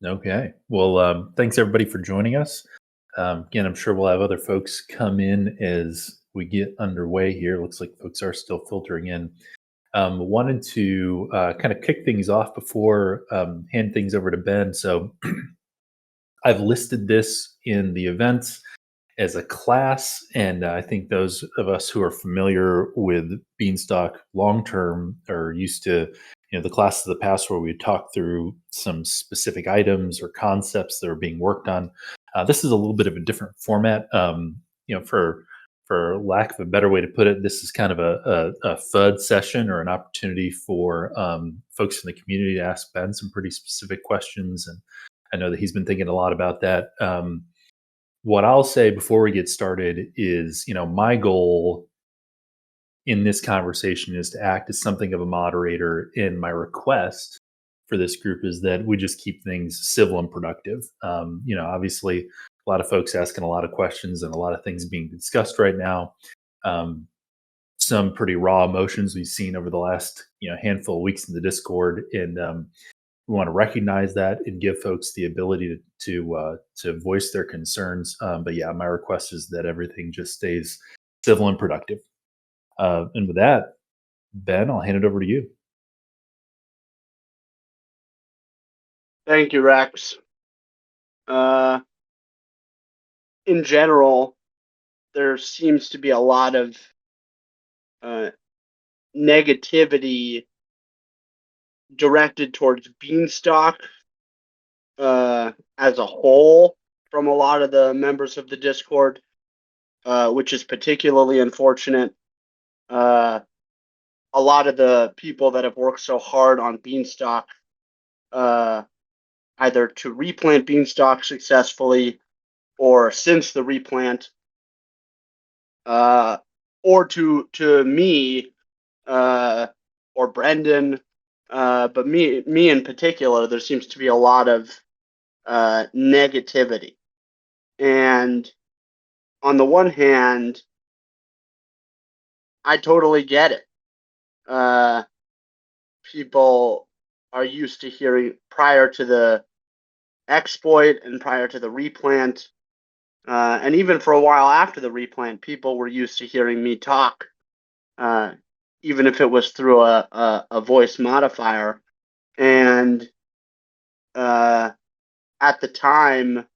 Okay. Well, thanks everybody for joining us. Again, I'm sure we'll have other folks come in as we get underway here. Looks like folks are still filtering in. Wanted to kind of kick things off before hand things over to Ben. So I've listed this in the events as a class, and I think those of us who are familiar with Beanstalk long term are used to, the classes of the past where we talk through some specific items or concepts that are being worked on. This is a little bit of a different format. For lack of a better way to put it, this is kind of a FUD session or an opportunity for folks in the community to ask Ben some pretty specific questions, and I know that he's been thinking a lot about that. What I'll say before we get started is, my goal in this conversation is to act as something of a moderator. In my request for this group is that we just keep things civil and productive. Obviously, a lot of folks asking a lot of questions and a lot of things being discussed right now. Some pretty raw emotions we've seen over the last handful of weeks in the Discord, and we want to recognize that and give folks the ability to voice their concerns. But yeah, my request is that everything just stays civil and productive. And with that, Ben, I'll hand it over to you. Thank you, Rex. In general, there seems to be a lot of negativity directed towards Beanstalk as a whole from a lot of the members of the Discord, which is particularly unfortunate. A lot of the people that have worked so hard on Beanstalk, either to replant Beanstalk successfully or since the replant, or to me or Brendan, but me in particular, there seems to be a lot of negativity. And on the one hand, I totally get it. People are used to hearing prior to the exploit and prior to the replant, and even for a while after the replant, people were used to hearing me talk, even if it was through a voice modifier. And at the time,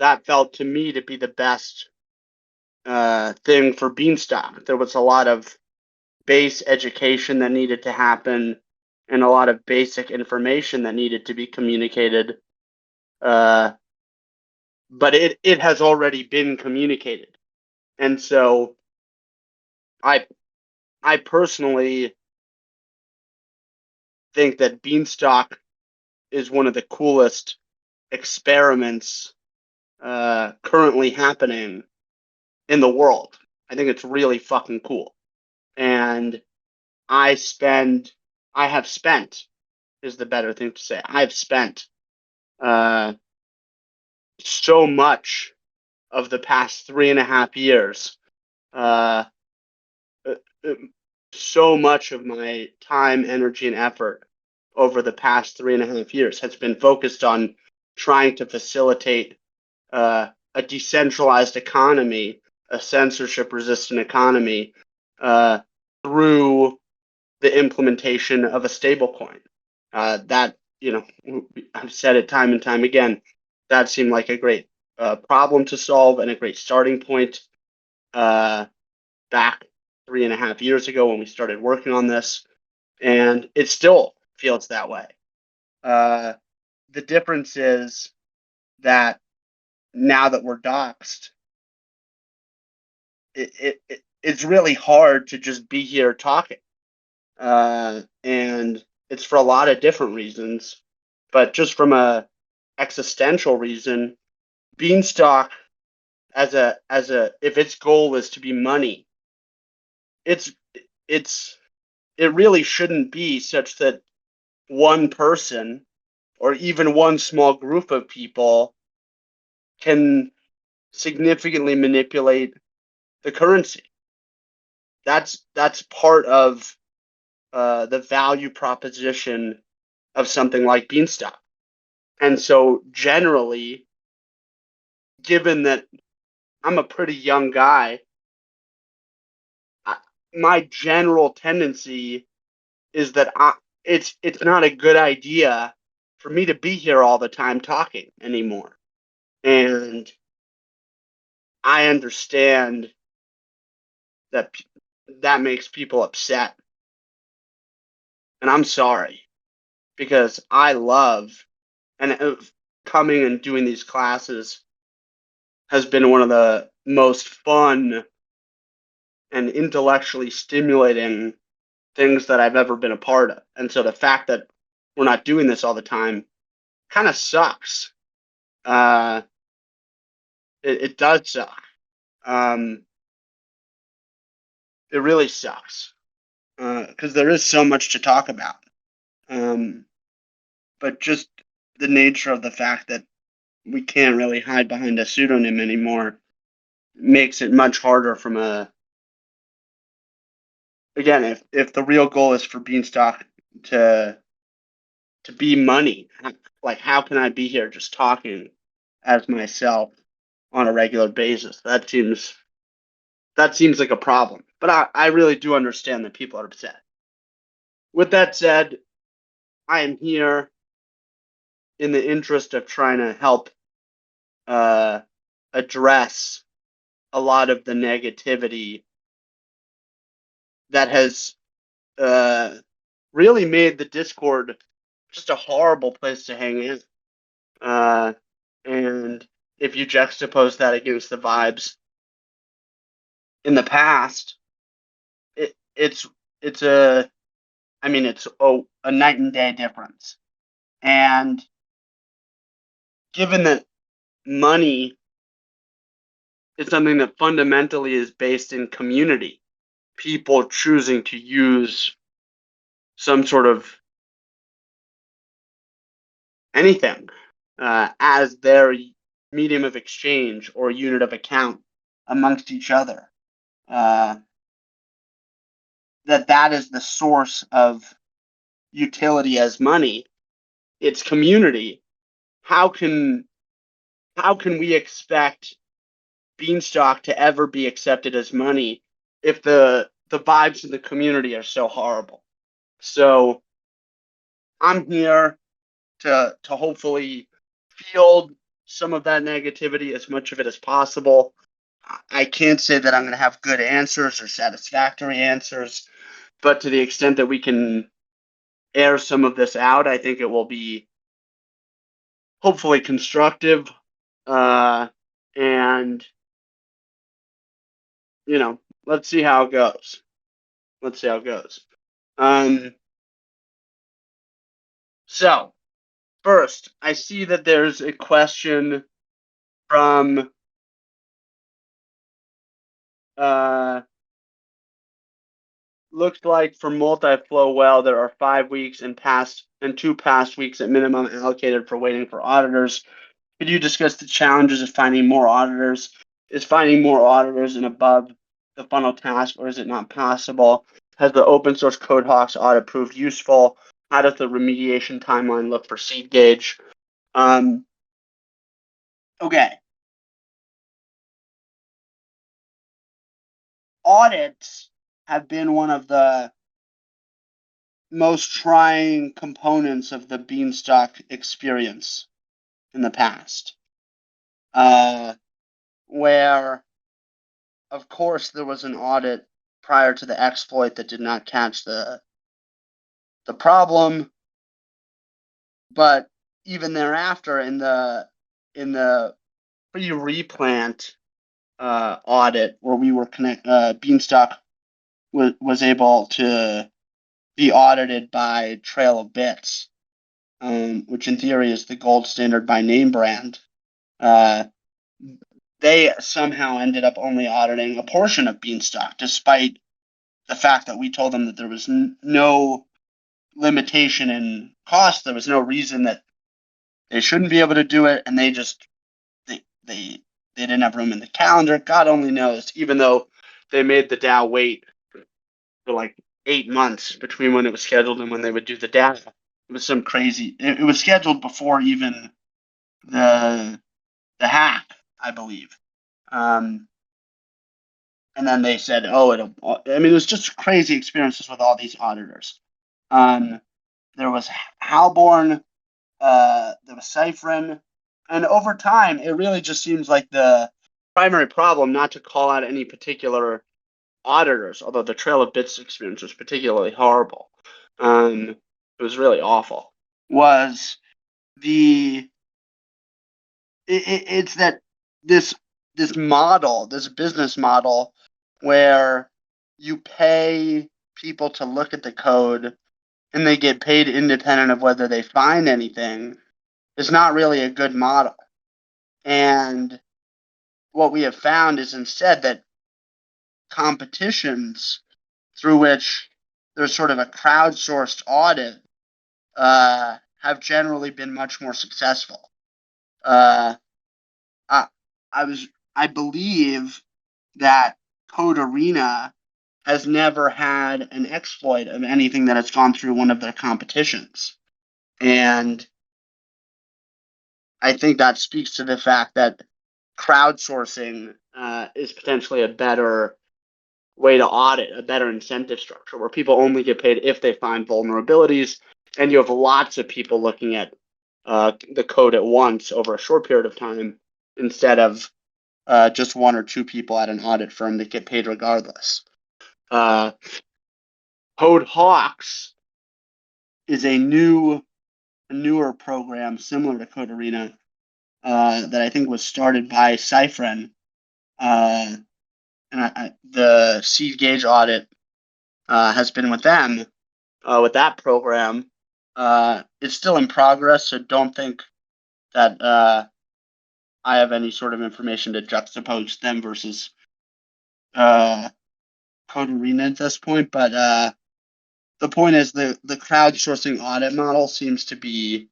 that felt to me to be the best thing for Beanstalk. There was a lot of base education that needed to happen and a lot of basic information that needed to be communicated. But it has already been communicated. And so I personally think that Beanstalk is one of the coolest experiments currently happening in the world. I think it's really fucking cool. And I have spent, is the better thing to say. I've spent so much of the past 3.5 years, so much of my time, energy, and effort over the past 3.5 years has been focused on trying to facilitate a decentralized economy, a censorship-resistant economy, through the implementation of a stablecoin. That, I've said it time and time again, that seemed like a great problem to solve and a great starting point back 3.5 years ago when we started working on this, and it still feels that way. The difference is that now that we're doxxed, it's really hard to just be here talking. And it's for a lot of different reasons, but just from a existential reason, Beanstalk as a if its goal is to be money, it really shouldn't be such that one person or even one small group of people can significantly manipulate the currency. That's part of the value proposition of something like Beanstalk. And so generally, given that I'm a pretty young guy, my general tendency is that it's not a good idea for me to be here all the time talking anymore. And I understand that that makes people upset. And I'm sorry, because I love, and coming and doing these classes has been one of the most fun and intellectually stimulating things that I've ever been a part of. And so the fact that we're not doing this all the time kind of sucks. It does suck. It really sucks because there is so much to talk about. But just the nature of the fact that we can't really hide behind a pseudonym anymore makes it much harder from a, again, if the real goal is for Beanstalk to be money, like how can I be here just talking as myself on a regular basis? That seems like a problem. But I really do understand that people are upset. With that said, I am here in the interest of trying to help address a lot of the negativity that has really made the Discord just a horrible place to hang in. And if you juxtapose that against the vibes in the past, it's a night and day difference. And given that money is something that fundamentally is based in community, people choosing to use some sort of anything as their medium of exchange or unit of account amongst each other, that is the source of utility as money. It's community. How can we expect Beanstalk to ever be accepted as money if the vibes in the community are so horrible? So I'm here to hopefully field some of that negativity, as much of it as possible. I can't say that I'm going to have good answers or satisfactory answers, but to the extent that we can air some of this out, I think it will be hopefully constructive. And let's see how it goes. So first, I see that there's a question from looks like for multi-flow well, there are 5 weeks and 2 past weeks at minimum allocated for waiting for auditors. Could you discuss the challenges of finding more auditors? Is finding more auditors and above the funnel task, or is it not possible? Has the open source CodeHawks audit proved useful? How does the remediation timeline look for Seed Gauge? Okay. Audits have been one of the most trying components of the Beanstalk experience in the past, where, of course, there was an audit prior to the exploit that did not catch the problem, but even thereafter, in the pre-replant audit, where we were Beanstalk was able to be audited by Trail of Bits, which in theory is the gold standard by name brand. They somehow ended up only auditing a portion of Beanstalk, despite the fact that we told them that there was no limitation in cost. There was no reason that they shouldn't be able to do it, and they didn't have room in the calendar. God only knows, even though they made the DAO wait for like 8 months between when it was scheduled and when they would do the data. It was some crazy. It was scheduled before even the hack, I believe. And then they said, oh, I mean, it was just crazy experiences with all these auditors. There was Halborn, there was Cyphrin, and over time, it really just seems like the primary problem, not to call out any particular auditors, although the Trail of Bits experience was particularly horrible. It was really awful. Was it's that this model, this business model, where you pay people to look at the code and they get paid independent of whether they find anything, is not really a good model. And what we have found is instead that competitions through which there's sort of a crowdsourced audit have generally been much more successful. I believe that Code Arena has never had an exploit of anything that has gone through one of their competitions. And I think that speaks to the fact that crowdsourcing is potentially a better way to audit, a better incentive structure where people only get paid if they find vulnerabilities, and you have lots of people looking at the code at once over a short period of time instead of just one or two people at an audit firm that get paid regardless. Code Hawks is a newer program similar to Code Arena that I think was started by Cyphrin. And the seed gauge audit has been with them, with that program. It's still in progress, so don't think that I have any sort of information to juxtapose them versus Code Arena at this point. But the point is the crowdsourcing audit model seems to be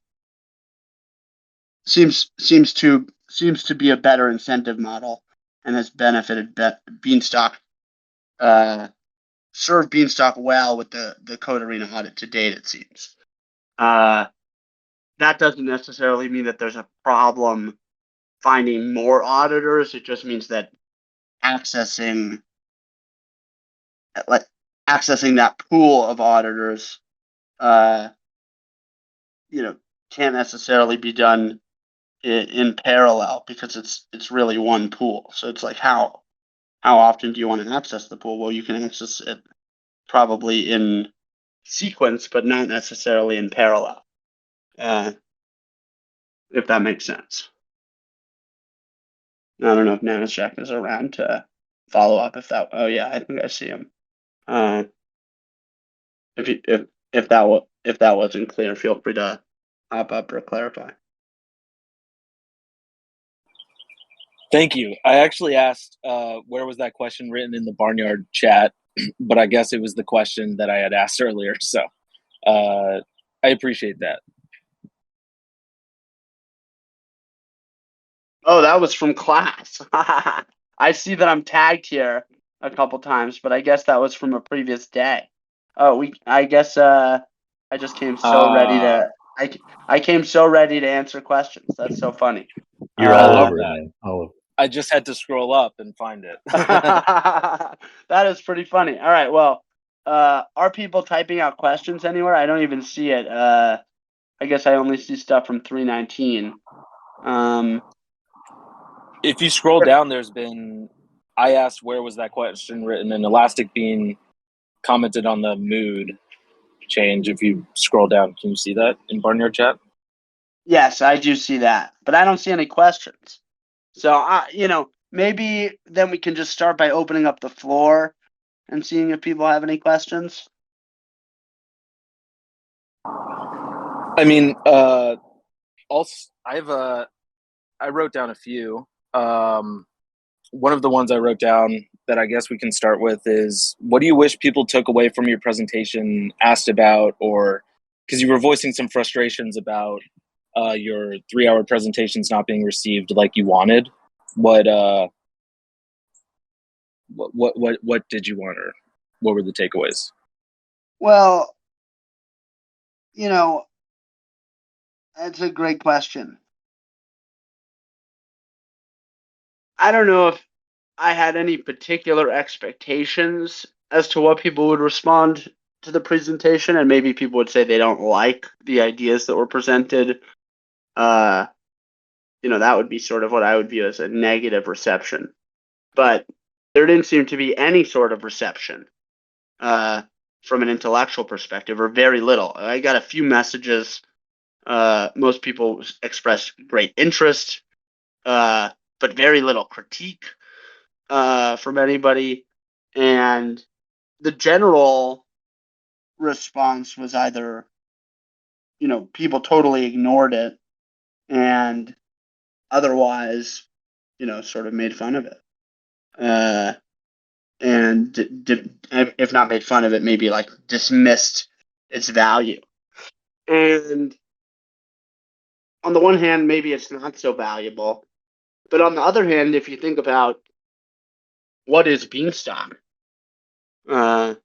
a better incentive model and has benefited Beanstalk, served Beanstalk well with the Code Arena audit to date, it seems. That doesn't necessarily mean that there's a problem finding more auditors. It just means that accessing that pool of auditors, can't necessarily be done in parallel because it's really one pool. So it's like how often do you want to access the pool? Well, you can access it probably in sequence, but not necessarily in parallel. If that makes sense. I don't know if Nanashek is around to follow up. Oh yeah, I think I see him. If that wasn't clear, feel free to hop up or clarify. Thank you. I actually asked where was that question written in the Barnyard chat, but I guess it was the question that I had asked earlier. So I appreciate that. Oh, that was from class. I see that I'm tagged here a couple times, but I guess that was from a previous day. Oh, I guess I just came so ready to. I came so ready to answer questions. That's so funny. You're all over it, man. All over. I just had to scroll up and find it. That is pretty funny. All right. Well, are people typing out questions anywhere? I don't even see it. I guess I only see stuff from 319. If you scroll down, I asked where was that question written, and Elastic Bean commented on the mood change. If you scroll down, can you see that in Barnyard chat? Yes, I do see that, but I don't see any questions. So, maybe then we can just start by opening up the floor and seeing if people have any questions. I mean, I wrote down a few. One of the ones I wrote down that I guess we can start with is, what do you wish people took away from your presentation, asked about, or because you were voicing some frustrations about your 3-hour presentations not being received like you wanted. What did you want, or what were the takeaways? Well, that's a great question. I don't know if I had any particular expectations as to what people would respond to the presentation, and maybe people would say they don't like the ideas that were presented. That would be sort of what I would view as a negative reception. But there didn't seem to be any sort of reception from an intellectual perspective, or very little. I got a few messages. Most people expressed great interest, but very little critique from anybody. And the general response was either, people totally ignored it, and otherwise, sort of made fun of it. And if not made fun of it, maybe like dismissed its value. And on the one hand, maybe it's not so valuable. But on the other hand, if you think about what is Beanstalk, or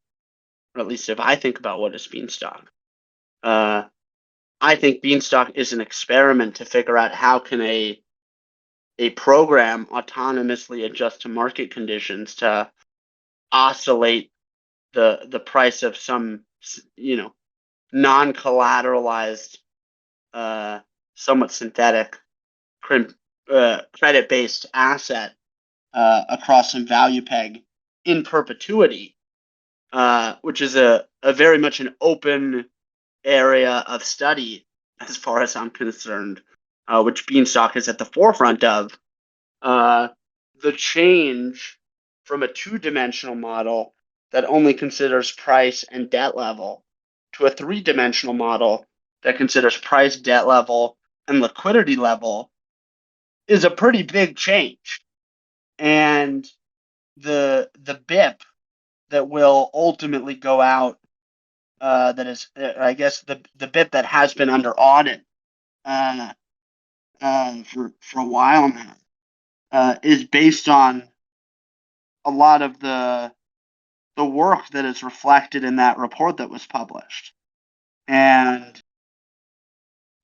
at least if I think about what is Beanstalk, I think Beanstalk is an experiment to figure out how can a program autonomously adjust to market conditions to oscillate the price of some, non-collateralized, somewhat synthetic credit-based asset across some value peg in perpetuity, which is a very much an open area of study as far as I'm concerned, which Beanstalk is at the forefront of. The change from a two-dimensional model that only considers price and debt level to a three-dimensional model that considers price, debt level, and liquidity level is a pretty big change. And the BIP that will ultimately go out, that is, I guess, the BIP that has been under audit for a while now, is based on a lot of the work that is reflected in that report that was published. And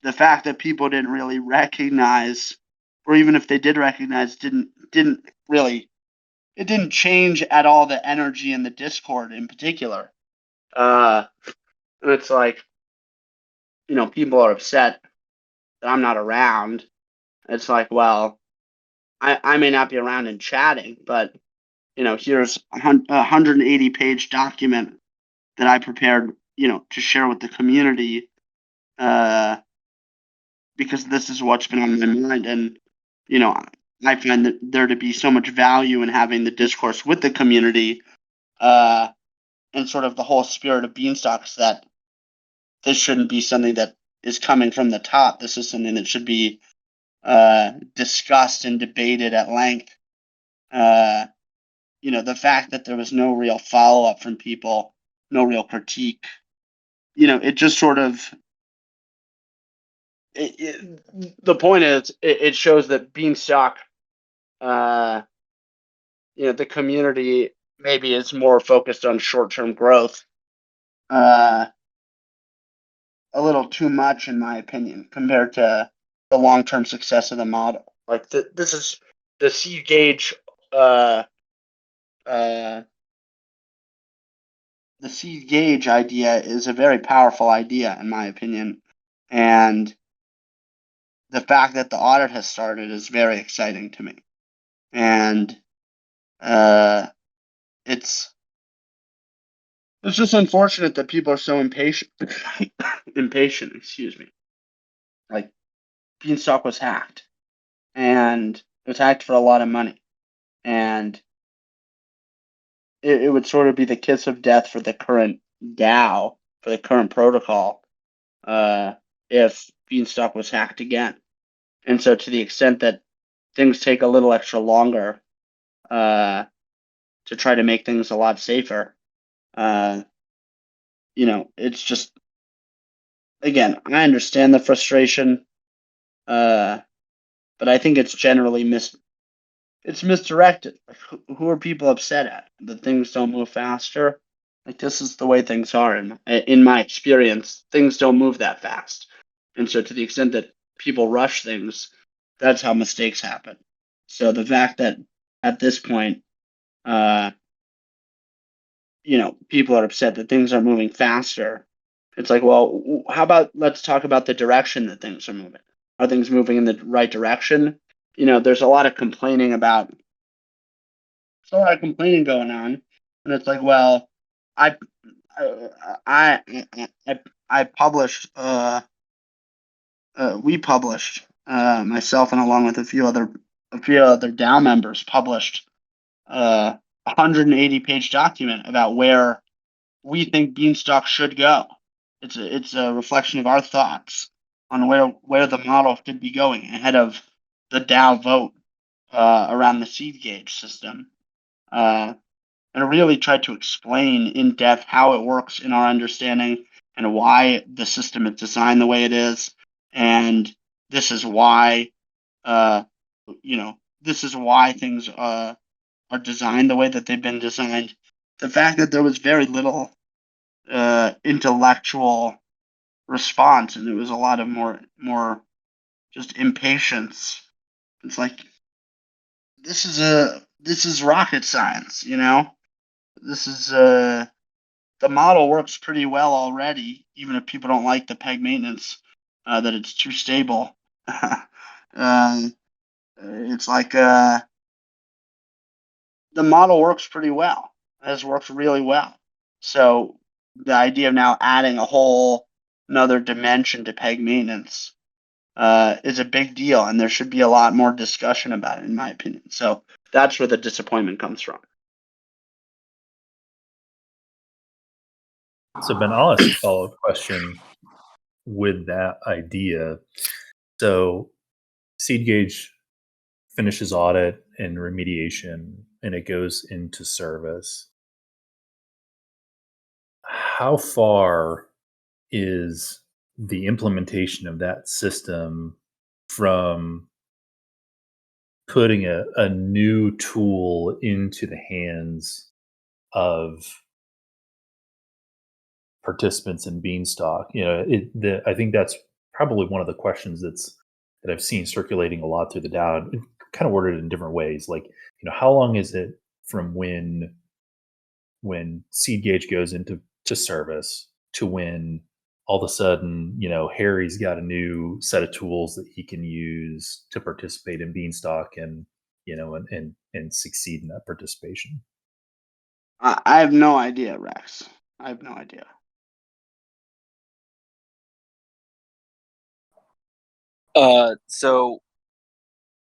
the fact that people didn't really recognize, or even if they did recognize, didn't change at all the energy in the Discord in particular. And it's like, people are upset that I'm not around. It's like, well, I may not be around and chatting, but here's a 180-page document that I prepared, to share with the community, because this is what's been on my mind. And, I find that there to be so much value in having the discourse with the community, and sort of the whole spirit of Beanstalks, that this shouldn't be something that is coming from the top. This is something that should be discussed and debated at length. The fact that there was no real follow-up from people, no real critique, it just sort of, the point is, it shows that Beanstalk, the community maybe is more focused on short-term growth, a little too much, in my opinion, compared to the long-term success of the model. Like this is the seed gauge. The seed gauge idea is a very powerful idea, in my opinion, and the fact that the audit has started is very exciting to me. And it's just unfortunate that people are so impatient. Impatient, excuse me. Like, Beanstalk was hacked, and it was hacked for a lot of money, and it would sort of be the kiss of death for the current DAO, for the current protocol, if Beanstalk was hacked again. And so, to the extent that things take a little extra longer to try to make things a lot safer, it's just, again, I understand the frustration, but I think it's generally it's misdirected. Like, who are people upset at? That things don't move faster? Like, this is the way things are. In my experience, things don't move that fast. And so, to the extent that people rush things, that's how mistakes happen. So the fact that at this point, people are upset that things are moving faster. It's like, well, how about let's talk about the direction that things are moving. Are things moving in the right direction? There's a lot of complaining going on, and it's like, well, I I I published we published myself and along with a few other DAO members published a 180-page document about where we think Beanstalk should go. It's a reflection of our thoughts on where the model should be going ahead of the DAO vote around the seed gauge system. And really tried to explain in depth how it works in our understanding and why the system is designed the way it is. And this is why, this is why things are designed the way that they've been designed. The fact that there was very little intellectual response, and it was a lot of more just impatience. It's like this is rocket science, This is the model works pretty well already, even if people don't like the peg maintenance, that it's too stable. It's like the model works pretty well. It has worked really well. So the idea of now adding a whole another dimension to peg maintenance is a big deal, and there should be a lot more discussion about it, in my opinion. So that's where the disappointment comes from. So Ben, I'll ask a follow-up question with that idea. So seed gauge finishes audit and remediation, and it goes into service. How far is the implementation of that system from putting a new tool into the hands of participants in Beanstalk? I think that's probably one of the questions that I've seen circulating a lot through the DAO, kind of worded in different ways. Like, how long is it from when seed gauge goes into service to when all of a sudden, Harry's got a new set of tools that he can use to participate in Beanstalk and succeed in that participation? I have no idea, Rex. I have no idea. So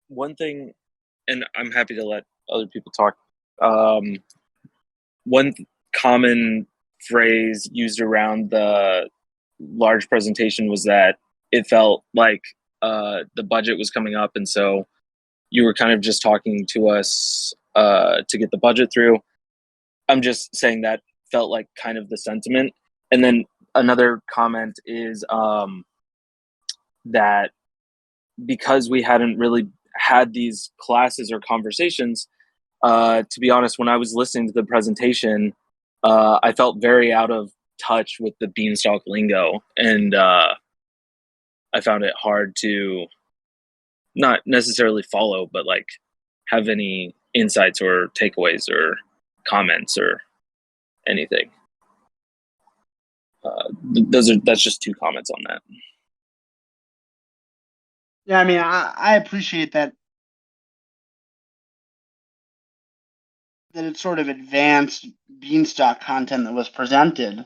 one thing, and I'm happy to let other people talk. One common phrase used around the large presentation was that it felt like the budget was coming up, and so you were kind of just talking to us to get the budget through. I'm just saying that felt like kind of the sentiment. And then another comment is that because we hadn't really had these classes or conversations, to be honest, when I was listening to the presentation, I felt very out of touch with the Beanstalk lingo, and I found it hard to not necessarily follow, but like have any insights or takeaways or comments or anything. That's just two comments on that. Yeah, I mean, I appreciate that it's sort of advanced Beanstalk content that was presented,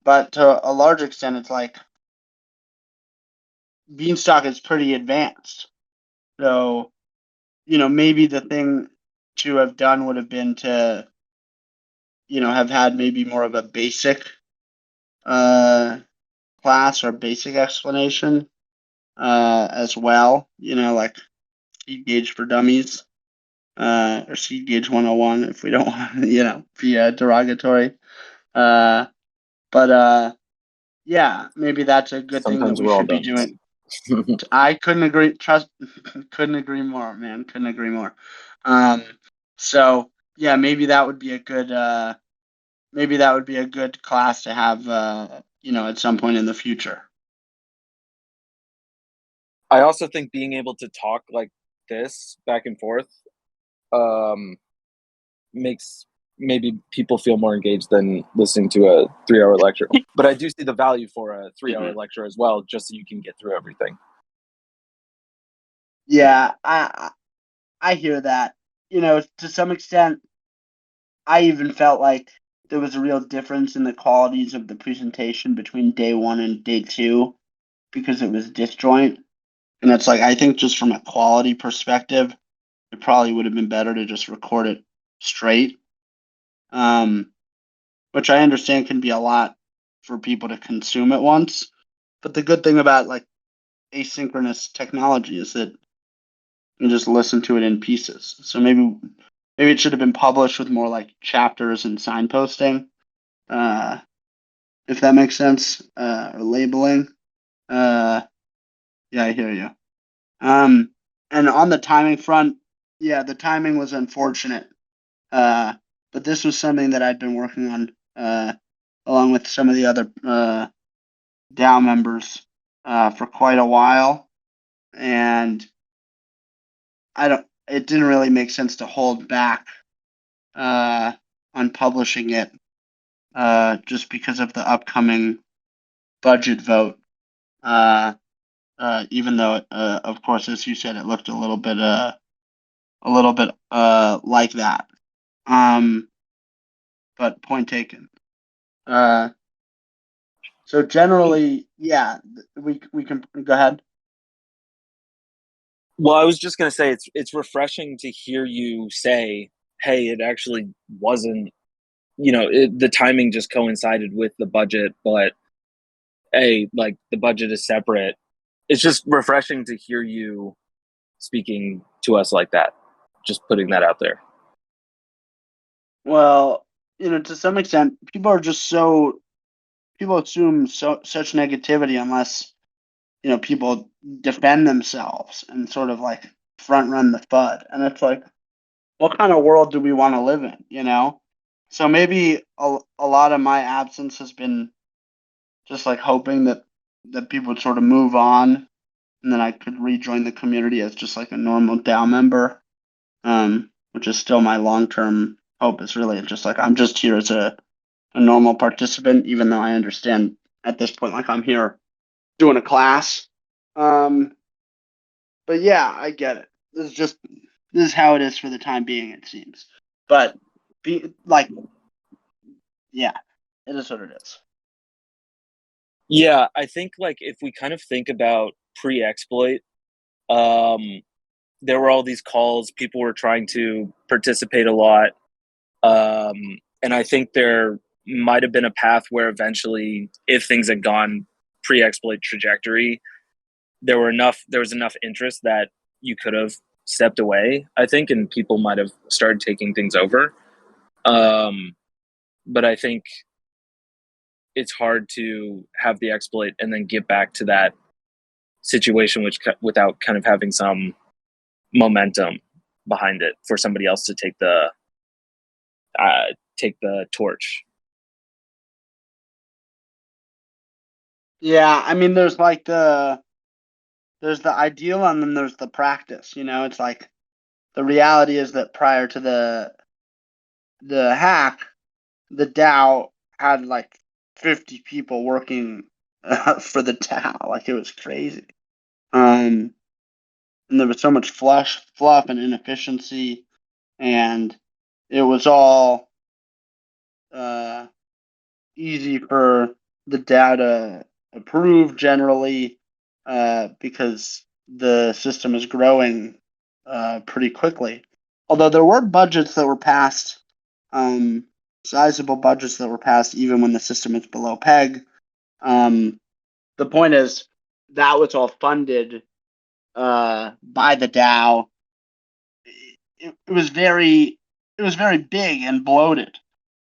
but to a large extent, it's like Beanstalk is pretty advanced. So, maybe the thing to have done would have been to, have had maybe more of a basic class or basic explanation as well, like seed gauge for dummies or seed gauge 101 if we don't want to, be derogatory. But yeah, maybe that's a good Sometimes thing that we should be doing. I couldn't agree. Couldn't agree more, man. Couldn't agree more. So yeah, maybe that would be a good. Maybe that would be a good class to have. At some point in the future. I also think being able to talk like this back and forth makes maybe people feel more engaged than listening to a 3-hour lecture. But I do see the value for a 3-hour lecture as well, just so you can get through everything. Yeah, I hear that. To some extent, I even felt like there was a real difference in the qualities of the presentation between day 1 and day 2 because it was disjoint. And it's like, I think just from a quality perspective, it probably would have been better to just record it straight. Which I understand can be a lot for people to consume at once. But the good thing about like asynchronous technology is that you just listen to it in pieces. So maybe it should have been published with more like chapters and signposting, if that makes sense, or labeling. Yeah, I hear you. And on the timing front, yeah, the timing was unfortunate. But this was something that I'd been working on, along with some of the other DAO members, for quite a while, and it didn't really make sense to hold back on publishing it, just because of the upcoming budget vote. Even though, of course, as you said, it looked a little bit like that. But point taken. So generally, yeah, we can go ahead. Well, I was just going to say it's refreshing to hear you say, hey, it actually wasn't, the timing just coincided with the budget, but hey, like the budget is separate. It's just refreshing to hear you speaking to us like that, just putting that out there. Well, to some extent, people assume such negativity unless, people defend themselves and sort of like front run the FUD. And it's like, what kind of world do we want to live in, So maybe a lot of my absence has been just like hoping that people would sort of move on and then I could rejoin the community as just like a normal DAO member, which is still my long-term hope. Is really just like I'm just here as a normal participant, even though I understand at this point, like I'm here doing a class. But yeah, I get it. This is how it is for the time being, it seems. But yeah, it is what it is. Yeah, I think like if we kind of think about pre-exploit, there were all these calls, people were trying to participate a lot. And I think there might have been a path where eventually, if things had gone pre-exploit trajectory, there was enough interest that you could have stepped away, I think, and people might have started taking things over. But I think it's hard to have the exploit and then get back to that situation without kind of having some momentum behind it for somebody else to take the torch. Yeah, I mean, there's the ideal and then there's the practice. It's like the reality is that prior to the hack, the DAO had like 50 people working for the DAO. Like it was crazy. And there was so much fluff and inefficiency, and it was all easy for the DAO to approve generally, because the system is growing pretty quickly. Although there were budgets that were passed, sizable budgets that were passed even when the system is below peg. The point is that was all funded by the DAO. It was very big and bloated.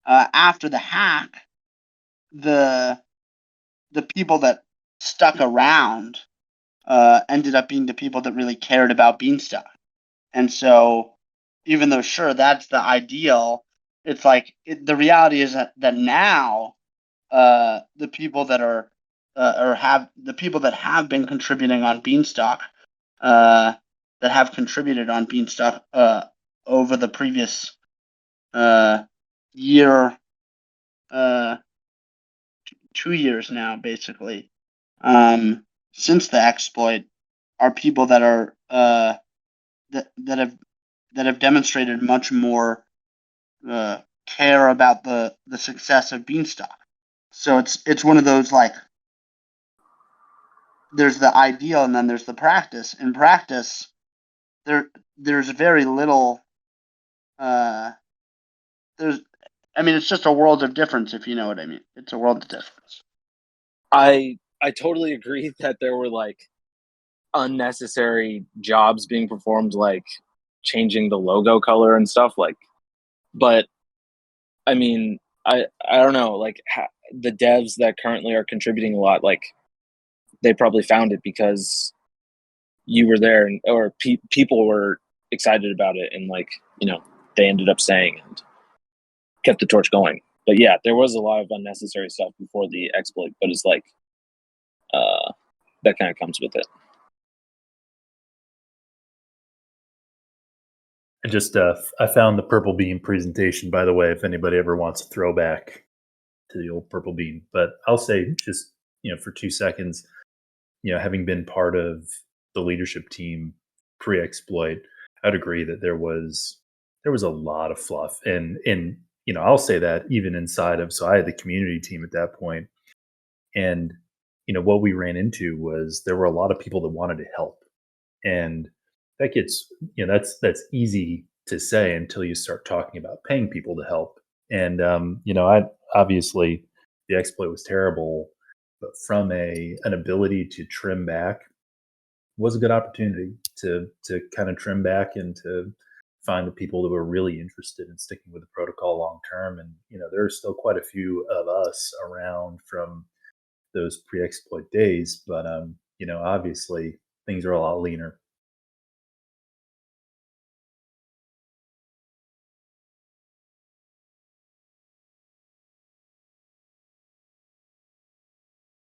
After the hack, the people that stuck around ended up being the people that really cared about Beanstalk. And so, even though sure that's the ideal, it's like the reality is that now the people that are the people that have been contributing on Beanstalk that have contributed on Beanstalk over the previous year, 2 years now, basically, since the exploit, are people that are that have demonstrated much more care about the success of Beanstalk. So it's one of those, like, there's the ideal and then there's the practice. In practice, there's very little. It's just a world of difference, if you know what I mean. It's a world of difference. I totally agree that there were like unnecessary jobs being performed, like changing the logo color and stuff, like, but I mean, I don't know, like the devs that currently are contributing a lot, like they probably found it because you were there and or people were excited about it, and like, you know, they ended up saying and kept the torch going. But yeah, there was a lot of unnecessary stuff before the exploit, but it's like that kind of comes with it. I just I found the Purple Bean presentation, by the way, if anybody ever wants a throwback to the old Purple Bean. But I'll say, just, you know, for 2 seconds, you know, having been part of the leadership team pre-exploit, I'd agree that there was a lot of fluff, and you know, I'll say that even inside of, so I had the community team at that point, and you know, what we ran into was there were a lot of people that wanted to help, and that gets, you know, that's easy to say until you start talking about paying people to help. And you know, I obviously, the exploit was terrible, but from an ability to trim back, was a good opportunity to kind of trim back and to find the people that were really interested in sticking with the protocol long term. And you know, there are still quite a few of us around from those pre-exploit days, but you know, obviously things are a lot leaner.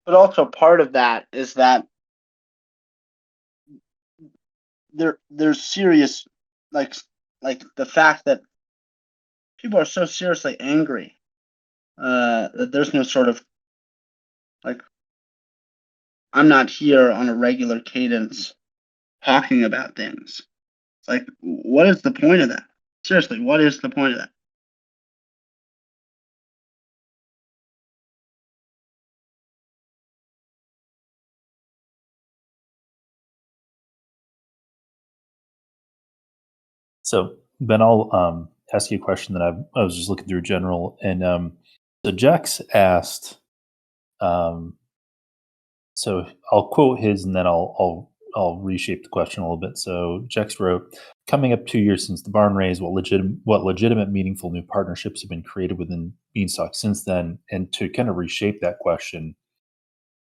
But also part of that is that there's serious, like the fact that people are so seriously angry that there's no sort of, like, I'm not here on a regular cadence talking about things. It's like, what is the point of that? Seriously, what is the point of that? So Ben, I'll ask you a question that I was just looking through general, and so Jax asked, so I'll quote his and then I'll reshape the question a little bit. So Jax wrote, "Coming up 2 years since the barn raise, what legitimate, meaningful new partnerships have been created within Beanstalk since then?" And to kind of reshape that question,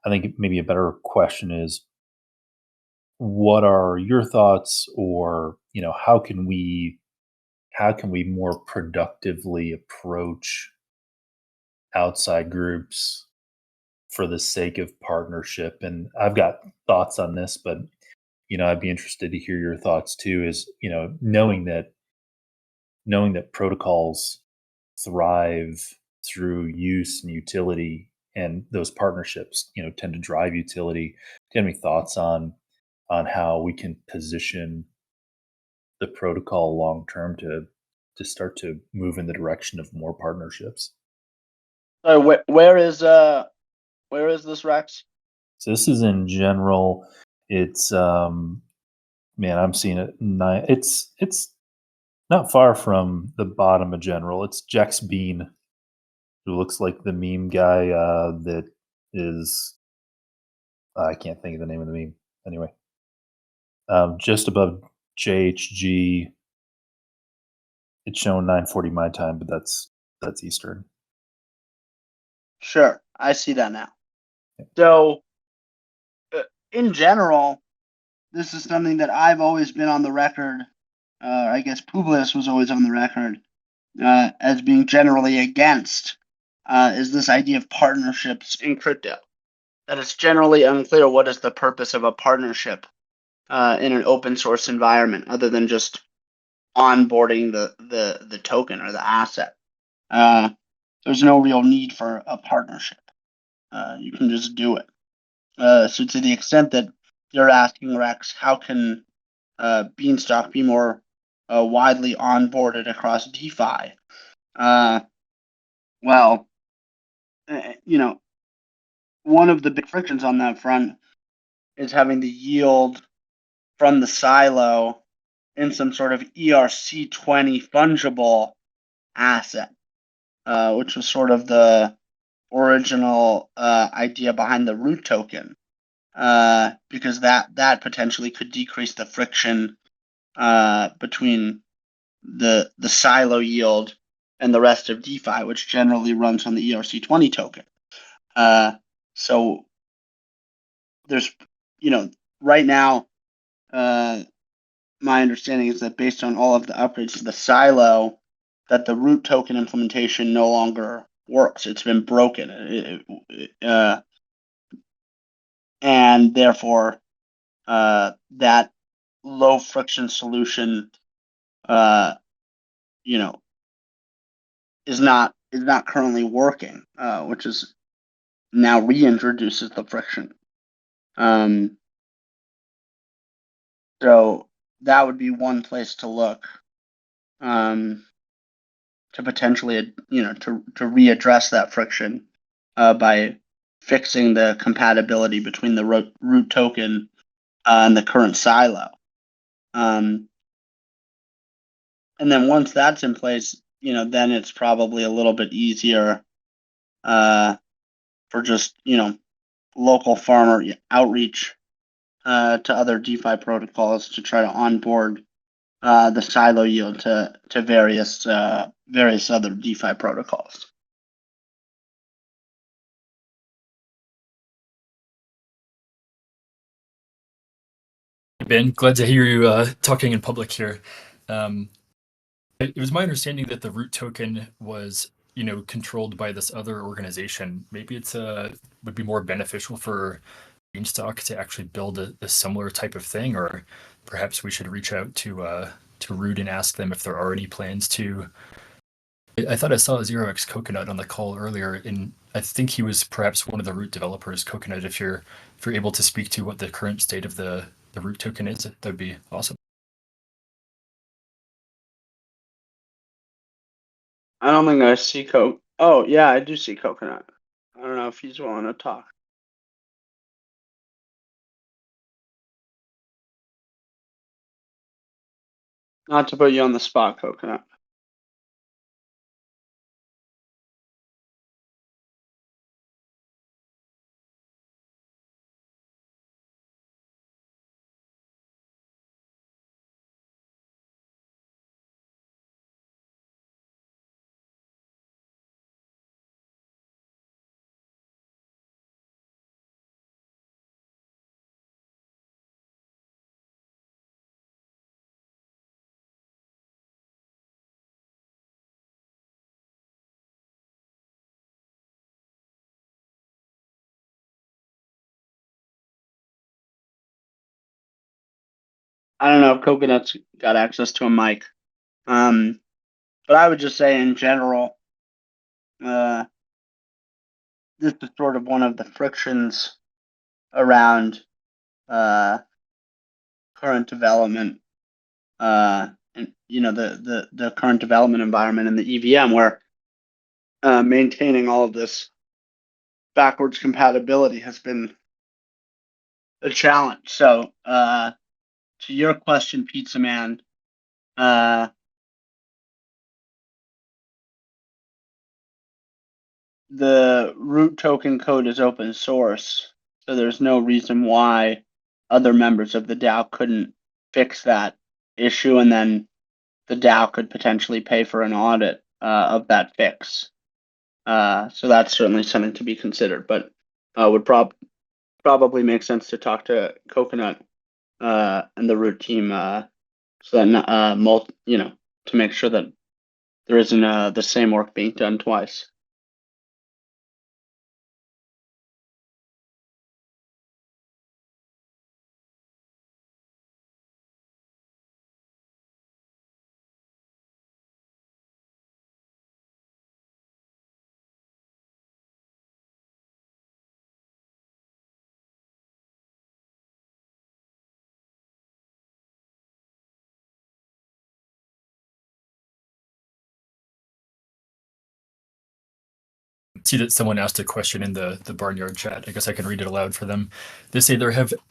I think maybe a better question is, what are your thoughts, or you know, how can we more productively approach outside groups for the sake of partnership? And I've got thoughts on this, but you know, I'd be interested to hear your thoughts too. Is, you know, knowing that protocols thrive through use and utility, and those partnerships, you know, tend to drive utility. Do you have any thoughts on how we can position the protocol long term to start to move in the direction of more partnerships? So where is this, Rex? So this is in general. It's man, I'm seeing it nine. It's not far from the bottom of general. It's Jex Bean, who looks like the meme guy that is, I can't think of the name of the meme. Anyway, just above JHG. It's showing 9:40 my time, but that's Eastern. Sure, I see that now. So, in general, this is something that I've always been on the record. I guess Publius was always on the record as being generally against. Is this idea of partnerships in crypto? That it's generally unclear what is the purpose of a partnership in an open source environment, other than just onboarding the token or the asset. There's no real need for a partnership. You can just do it. So to the extent that you're asking, Rex, how can Beanstalk be more widely onboarded across DeFi? Well, one of the big frictions on that front is having the yield from the silo in some sort of ERC20 fungible asset, which was sort of the original idea behind the root token, because that potentially could decrease the friction between the silo yield and the rest of DeFi, which generally runs on the ERC20 token. So there's, right now, my understanding is that based on all of the upgrades to the silo, that the root token implementation no longer works. It's been broken. And therefore, that low friction solution, is not currently working, which is now reintroduces the friction. So that would be one place to look, to potentially, to readdress that friction by fixing the compatibility between the root token and the current silo. And then once that's in place, then it's probably a little bit easier for just, local farmer outreach to other DeFi protocols to try to onboard the silo yield to various other DeFi protocols. Ben, glad to hear you talking in public here. It was my understanding that the root token was, controlled by this other organization. Maybe it's would be more beneficial for Beanstalk to actually build a similar type of thing, or perhaps we should reach out to Root and ask them if there are any plans to. I thought I saw 0x Coconut on the call earlier, and I think he was perhaps one of the Root developers. Coconut, if you're able to speak to what the current state of the root token is, that would be awesome. I don't think I see Oh, yeah, I do see Coconut. I don't know if he's willing to talk. Not to put you on the spot, Coconut. I don't know if Coconut's got access to a mic. But I would just say in general, this is sort of one of the frictions around current development, and the current development environment in the EVM, where maintaining all of this backwards compatibility has been a challenge. So to your question, Pizza Man, the root token code is open source, so there's no reason why other members of the DAO couldn't fix that issue, and then the DAO could potentially pay for an audit of that fix. So that's certainly something to be considered, but would probably make sense to talk to Coconut and the root team, so that to make sure that there isn't the same work being done twice. see that someone asked a question in the barnyard chat. I guess I can read it aloud for them. They say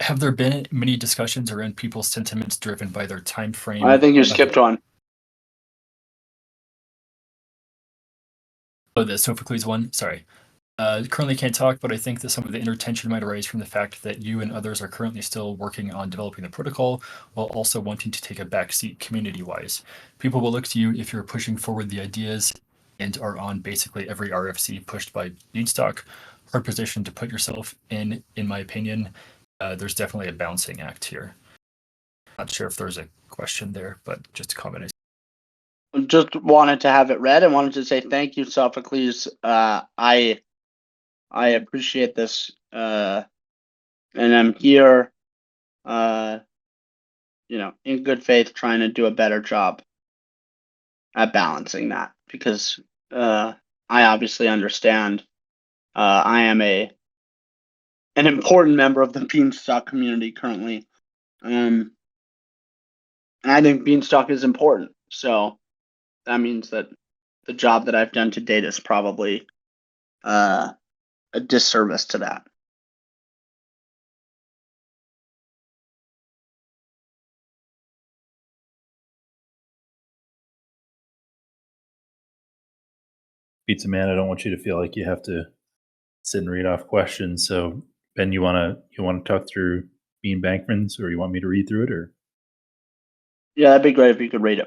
have there been many discussions around people's sentiments driven by their time frame? I think you skipped one. Oh, the Sophocles one. Sorry. Currently can't talk, but I think that some of the inner tension might arise from the fact that you and others are currently still working on developing the protocol while also wanting to take a backseat community-wise. People will look to you if you're pushing forward the ideas and are on basically every RFC pushed by Beanstalk. Hard position to put yourself in my opinion. There's definitely a balancing act here. Not sure if there's a question there, but just a comment. Just wanted to have it read and wanted to say thank you, Sophocles. I appreciate this, and I'm here, in good faith, trying to do a better job at balancing that because I obviously understand I am an important member of the Beanstalk community currently, and I think Beanstalk is important. So that means that the job that I've done to date is probably a disservice to that. Pizza Man, I don't want you to feel like you have to sit and read off questions. So Ben, you wanna talk through Bean Bankman's, or you want me to read through it, or? Yeah, that'd be great if you could read it.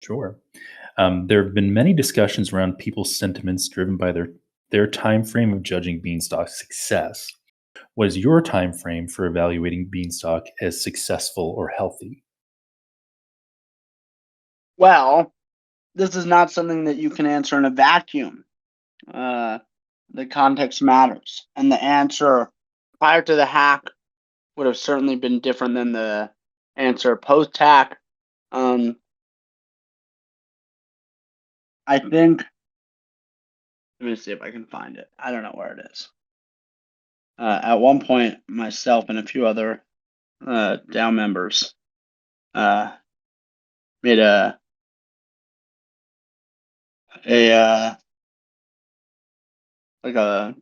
Sure. There have been many discussions around people's sentiments driven by their time frame of judging Beanstalk's success. What is your time frame for evaluating Beanstalk as successful or healthy? Well, this is not something that you can answer in a vacuum. The context matters, and the answer prior to the hack would have certainly been different than the answer post-hack. I think, let me see if I can find it. I don't know where it is. At one point, myself and a few other DAO members made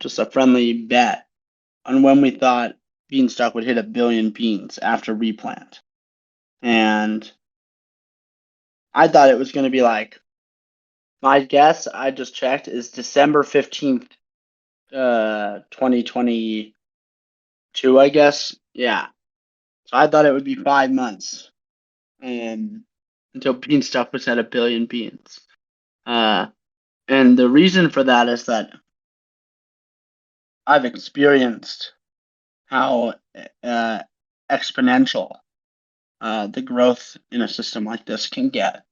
just a friendly bet on when we thought Beanstalk would hit 1 billion beans after replant. And I thought it was going to be like, my guess, I just checked, is December 15th, 2022, I guess. Yeah. So I thought it would be 5 months until Beanstalk was at 1 billion beans. And the reason for that is that I've experienced how exponential the growth in a system like this can get.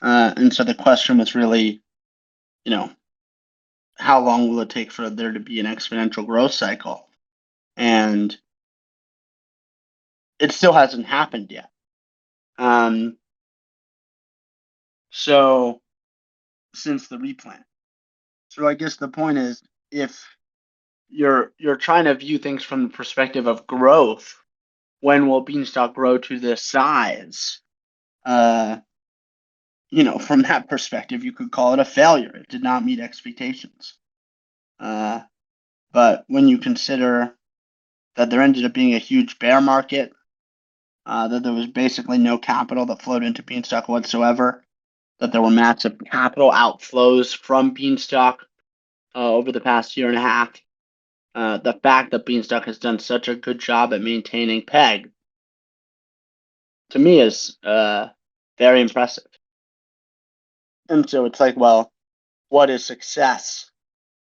And so the question was really, how long will it take for there to be an exponential growth cycle? And it still hasn't happened yet. So since the replant. So I guess the point is, if you're trying to view things from the perspective of growth, when will Beanstalk grow to this size? From that perspective, you could call it a failure. It did not meet expectations. But when you consider that there ended up being a huge bear market, that there was basically no capital that flowed into Beanstalk whatsoever, that there were massive capital outflows from Beanstalk over the past year and a half, the fact that Beanstalk has done such a good job at maintaining PEG, to me, is very impressive. And so it's like, well, what is success?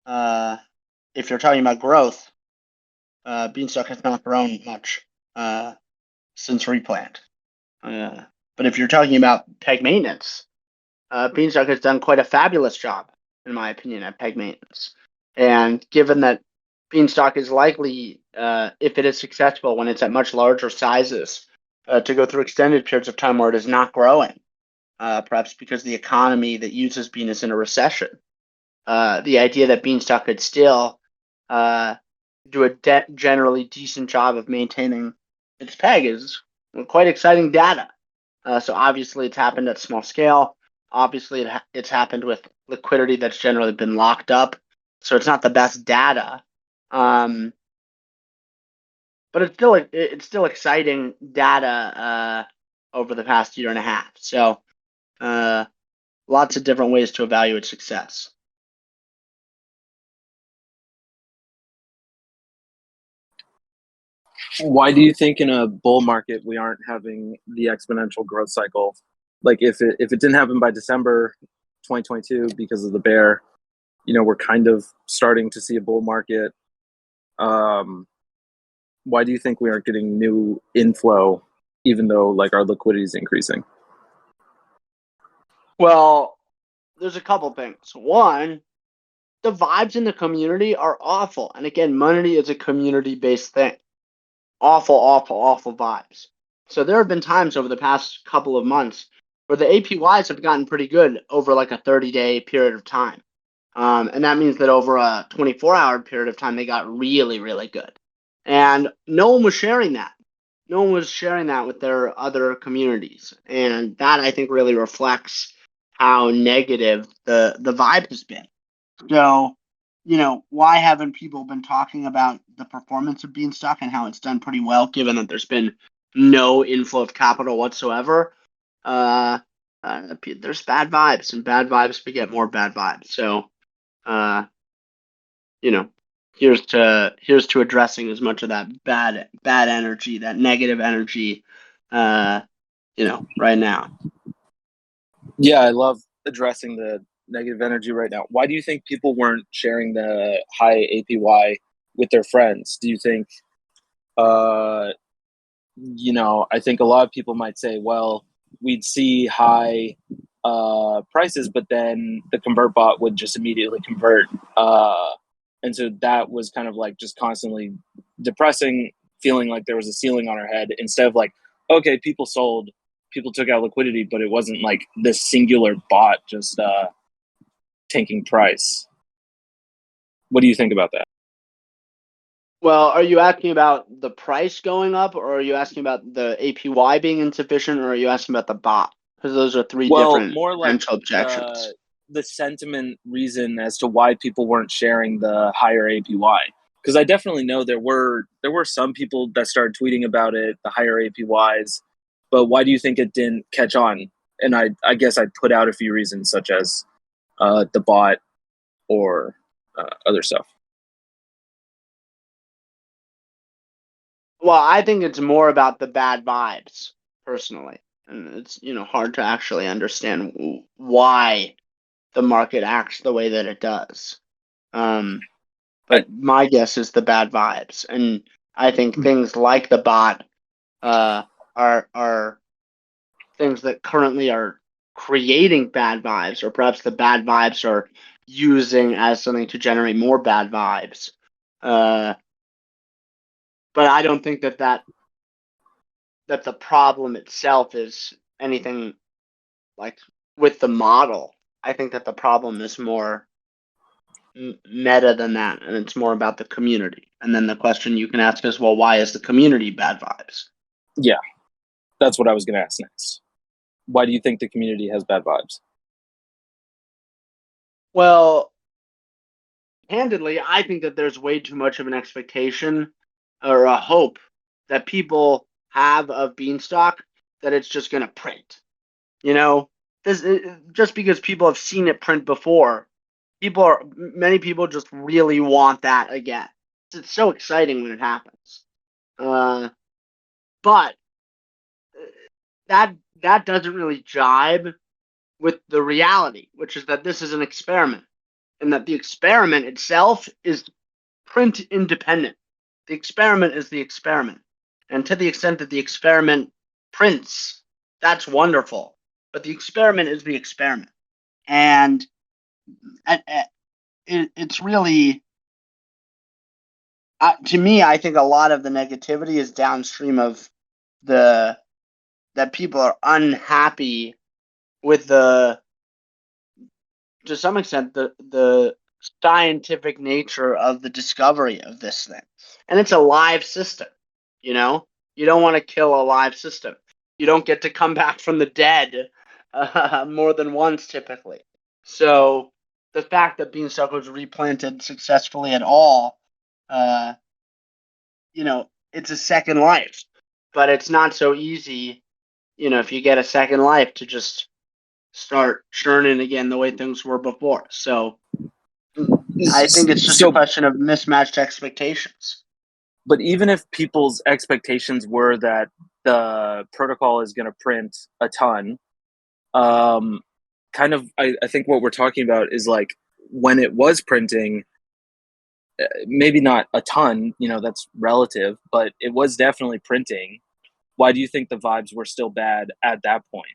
If you're talking about growth, Beanstalk has not grown much since replant. But if you're talking about PEG maintenance, Beanstalk has done quite a fabulous job, in my opinion, at PEG maintenance. And given that Beanstalk is likely, if it is successful when it's at much larger sizes, to go through extended periods of time where it is not growing, perhaps because the economy that uses Bean is in a recession. The idea that Beanstalk could still do a generally decent job of maintaining its PEG is quite exciting data. So obviously it's happened at small scale. Obviously it's happened with liquidity that's generally been locked up so it's not the best data. But it's still exciting data over the past year and a half. So lots of different ways to evaluate success. Why do you think in a bull market we aren't having the exponential growth cycle? Like if it didn't happen by December 2022 because of the bear, we're kind of starting to see a bull market. Why do you think we aren't getting new inflow, even though like our liquidity is increasing? Well, there's a couple things. One, the vibes in the community are awful. And again, money is a community-based thing. Awful, awful, awful vibes. So there have been times over the past couple of months where the APYs have gotten pretty good over like a 30-day period of time. And that means that over a 24-hour period of time, they got really, really good. And no one was sharing that. No one was sharing that with their other communities. And that, I think, really reflects how negative the vibe has been. So, why haven't people been talking about the performance of Beanstalk and how it's done pretty well, given that there's been no inflow of capital whatsoever? There's bad vibes, and bad vibes beget more bad vibes. So, here's to addressing as much of that bad energy, that negative energy, right now. Yeah, I love addressing the negative energy right now. Why do you think people weren't sharing the high APY with their friends? Do you think, I think a lot of people might say, well, we'd see high prices, but then the convert bot would just immediately convert. And so that was kind of like just constantly depressing, feeling like there was a ceiling on our head instead of like, okay, people sold, people took out liquidity, but it wasn't like this singular bot just tanking price. What do you think about that? Well, are you asking about the price going up, or are you asking about the APY being insufficient, or are you asking about the bot? Because those are three different more like potential objections. The sentiment reason as to why people weren't sharing the higher APY. Because I definitely know there were some people that started tweeting about it, the higher APYs. But why do you think it didn't catch on? And I guess I'd put out a few reasons, such as the bot or other stuff. Well, I think it's more about the bad vibes, personally. And it's, hard to actually understand why the market acts the way that it does. But my guess is the bad vibes. And I think things like the bot are things that currently are creating bad vibes, or perhaps the bad vibes are using as something to generate more bad vibes. But I don't think that the problem itself is anything like with the model. I think that the problem is more meta than that, and it's more about the community. And then the question you can ask is, well, why is the community bad vibes? Yeah, that's what I was going to ask next. Why do you think the community has bad vibes? Well, candidly, I think that there's way too much of an expectation or a hope that people have of Beanstalk that it's just going to print. Just because people have seen it print before, many people just really want that again. It's so exciting when it happens. But that doesn't really jibe with the reality, which is that this is an experiment, and that the experiment itself is print independent. The experiment is the experiment. And to the extent that the experiment prints, that's wonderful. But the experiment is the experiment. And it's really, to me, I think a lot of the negativity is downstream of that people are unhappy with to some extent, the scientific nature of the discovery of this thing. And it's a live system, you don't want to kill a live system. You don't get to come back from the dead more than once, typically. So the fact that Beanstalk was replanted successfully at all, it's a second life, but it's not so easy, if you get a second life to just start churning again the way things were before. So I think it's just a question of mismatched expectations. But even if people's expectations were that the protocol is going to print a ton, kind of, I think what we're talking about is like when it was printing, maybe not a ton, that's relative, but it was definitely printing. Why do you think the vibes were still bad at that point?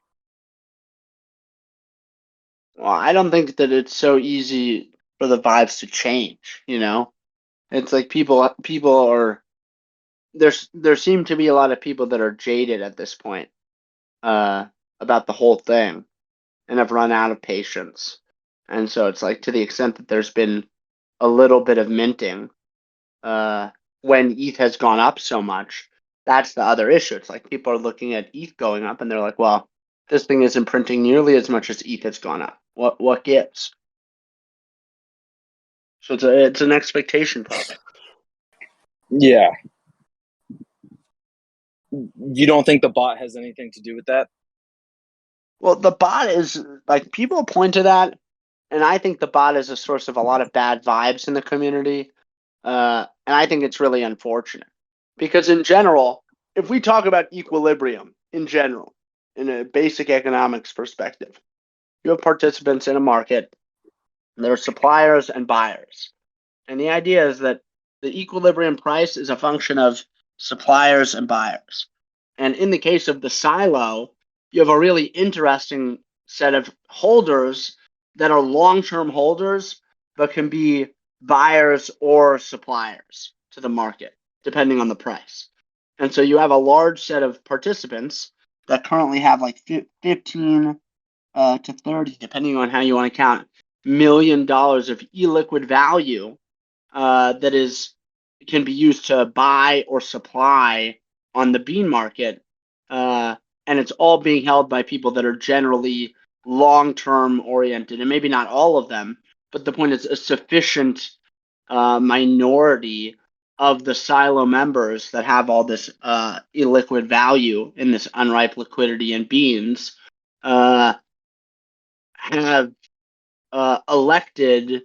Well, I don't think that it's so easy for the vibes to change, It's like people are there seem to be a lot of people that are jaded at this point about the whole thing and have run out of patience. And so it's like, to the extent that there's been a little bit of minting when ETH has gone up so much, that's the other issue. It's like people are looking at ETH going up and they're like, well, this thing isn't printing nearly as much as ETH has gone up. What gives? So it's an expectation problem. Yeah. You don't think the bot has anything to do with that? Well, the bot is like, people point to that, and I think the bot is a source of a lot of bad vibes in the community. And I think it's really unfortunate because, in general, if we talk about equilibrium in general, in a basic economics perspective, you have participants in a market, there are suppliers and buyers. And the idea is that the equilibrium price is a function of suppliers and buyers. And in the case of the silo, you have a really interesting set of holders that are long-term holders, but can be buyers or suppliers to the market, depending on the price. And so you have a large set of participants that currently have like 15 to 30, depending on how you want to count, $1 million of illiquid value that can be used to buy or supply on the bean market. And it's all being held by people that are generally long-term oriented, and maybe not all of them, but the point is a sufficient minority of the silo members that have all this illiquid value in this unripe liquidity in beans have elected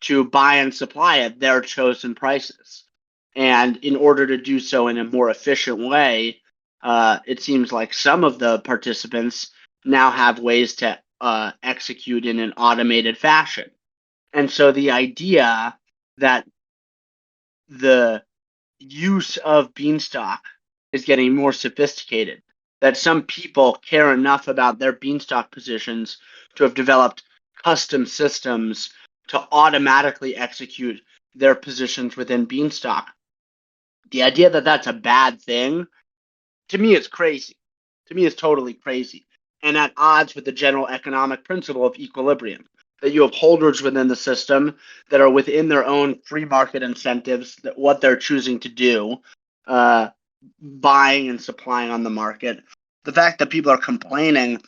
to buy and supply at their chosen prices. And in order to do so in a more efficient way, it seems like some of the participants now have ways to execute in an automated fashion. And so the idea that the use of Beanstalk is getting more sophisticated, that some people care enough about their Beanstalk positions to have developed custom systems to automatically execute their positions within Beanstalk. The idea that that's a bad thing, to me, is crazy. To me, is totally crazy, and at odds with the general economic principle of equilibrium, that you have holders within the system that are within their own free market incentives, that what they're choosing to do, buying and supplying on the market. The fact that people are complaining,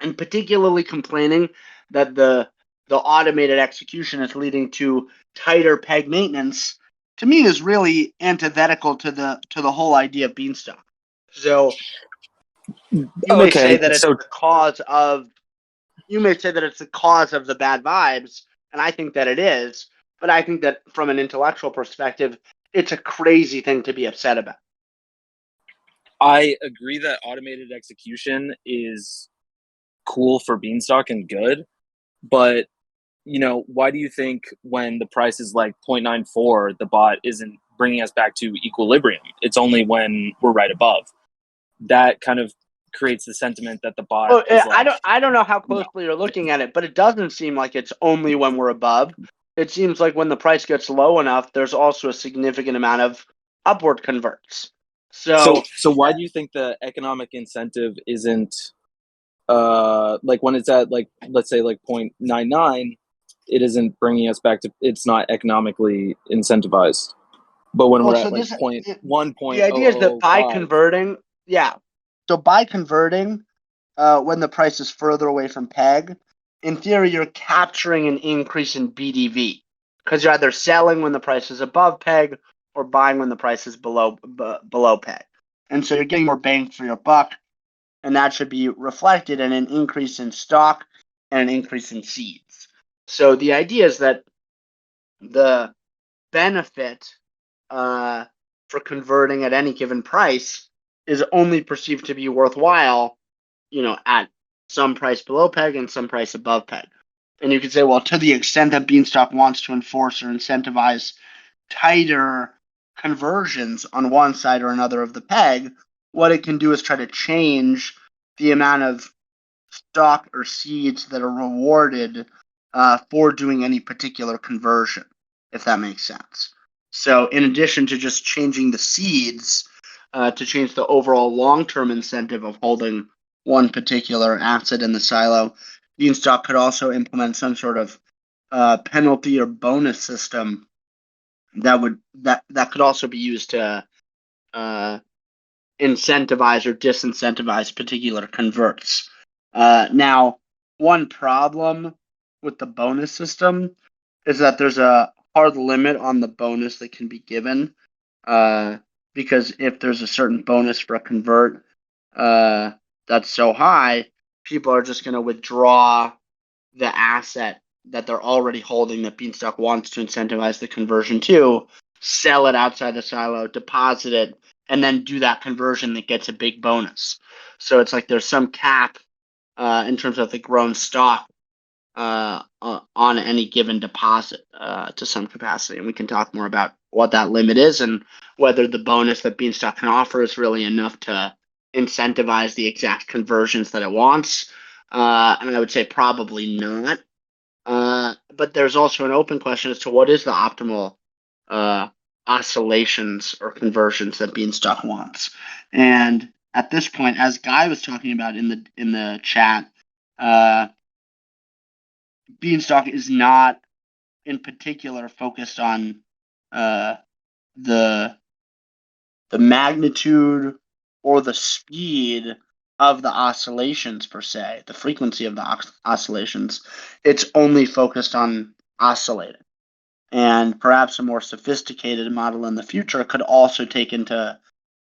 and particularly complaining that the automated execution is leading to tighter peg maintenance, to me is really antithetical to the whole idea of Beanstalk. So you may say that it's the cause of the bad vibes, and I think that it is, but I think that from an intellectual perspective, it's a crazy thing to be upset about. I agree that automated execution is cool for Beanstalk and good, but why do you think when the price is like 0.94, the bot isn't bringing us back to equilibrium? It's only when we're right above. That kind of creates the sentiment that the bot. Well, I don't know how closely you're looking at it, but it doesn't seem like it's only when we're above. It seems like when the price gets low enough, there's also a significant amount of upward converts. So why do you think the economic incentive isn't like when it's at like, let's say like 0.99, it isn't bringing us back to, it's not economically incentivized, but when we're at like 0.1 the idea is that by converting, so by converting when the price is further away from peg, in theory, you're capturing an increase in BDV because you're either selling when the price is above peg or buying when the price is below peg. And so you're getting more bang for your buck, and that should be reflected in an increase in stock and an increase in seeds. So the idea is that the benefit for converting at any given price is only perceived to be worthwhile, at some price below peg and some price above peg. And you could say, well, to the extent that Beanstalk wants to enforce or incentivize tighter conversions on one side or another of the peg, what it can do is try to change the amount of stock or seeds that are rewarded for doing any particular conversion, if that makes sense. So in addition to just changing the seeds to change the overall long-term incentive of holding one particular asset in the silo, Beanstalk could also implement some sort of penalty or bonus system that could also be used to incentivize or disincentivize particular converts. Now, one problem with the bonus system is that there's a hard limit on the bonus that can be given, because if there's a certain bonus for a convert that's so high, people are just going to withdraw the asset that they're already holding that Beanstalk wants to incentivize the conversion to, sell it outside the silo, deposit it, and then do that conversion that gets a big bonus. So it's like there's some cap in terms of the grown stock on any given deposit to some capacity. And we can talk more about what that limit is and whether the bonus that Beanstalk can offer is really enough to incentivize the exact conversions that it wants. And I would say probably not. But there's also an open question as to what is the optimal oscillations or conversions that Beanstalk wants. And at this point, as Guy was talking about in the chat, Beanstalk is not in particular focused on the magnitude or the speed of the oscillations per se, the frequency of the oscillations. It's only focused on oscillating. And perhaps a more sophisticated model in the future could also take into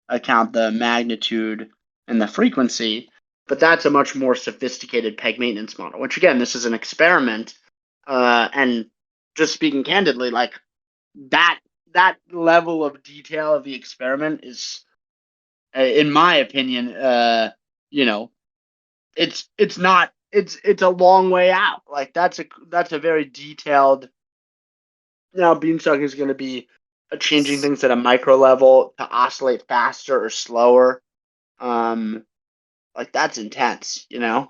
account the magnitude and the frequency, but that's a much more sophisticated peg maintenance model, which again, this is an experiment. And just speaking candidly, like that level of detail of the experiment is, in my opinion, it's a long way out. Like that's a very detailed. Now Beanstalk is going to be changing things at a micro level to oscillate faster or slower. Like that's intense, Yeah.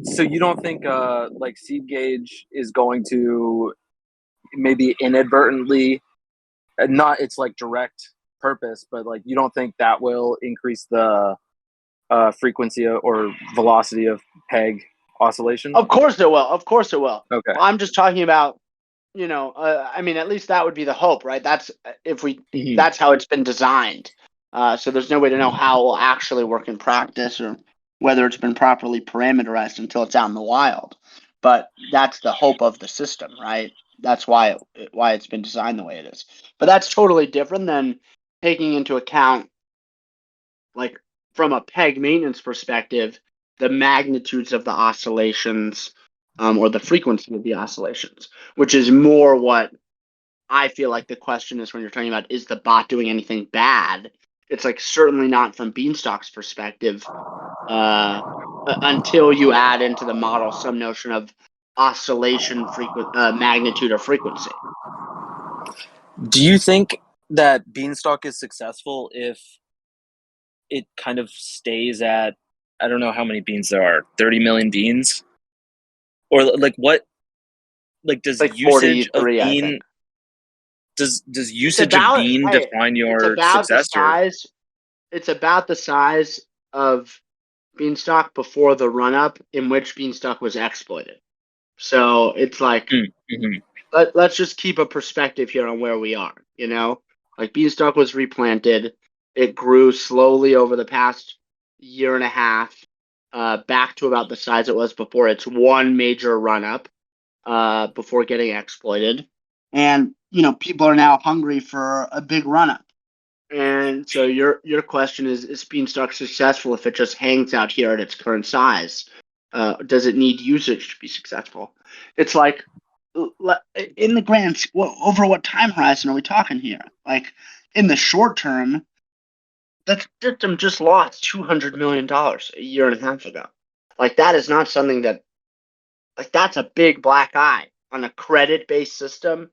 So you don't think like seed gauge is going to maybe inadvertently, not its like direct purpose, but like you don't think that will increase the frequency or velocity of peg oscillation? Of course it will. Okay. Well, I'm just talking about, I mean, at least that would be the hope, right? That's that's how it's been designed. So there's no way to know how it will actually work in practice or whether it's been properly parameterized until it's out in the wild. But that's the hope of the system, right? That's why it's been designed the way it is. But that's totally different than taking into account, like from a peg maintenance perspective, the magnitudes of the oscillations or the frequency of the oscillations, which is more what I feel like the question is when you're talking about, is the bot doing anything bad? It's like certainly not from Beanstalk's perspective until you add into the model some notion of oscillation magnitude or frequency. Do you think that Beanstalk is successful if it kind of stays at, I don't know how many beans there are, 30 million beans? Or like what, like does like usage of 43, bean, does usage of bean define your success? It's about the size of Beanstalk before the run-up in which Beanstalk was exploited. So it's like, let's just keep a perspective here on where we are, Like Beanstalk was replanted. It grew slowly over the past year and a half. back to about the size it was before its one major run up, before getting exploited. And, people are now hungry for a big run up. And so your question is Beanstalk successful if it just hangs out here at its current size? Does it need usage to be successful? It's like, in the over what time horizon are we talking here? Like, in the short term, that system just lost $200 million a year and a half ago. Like, that is not something that, like, that's a big black eye on a credit-based system.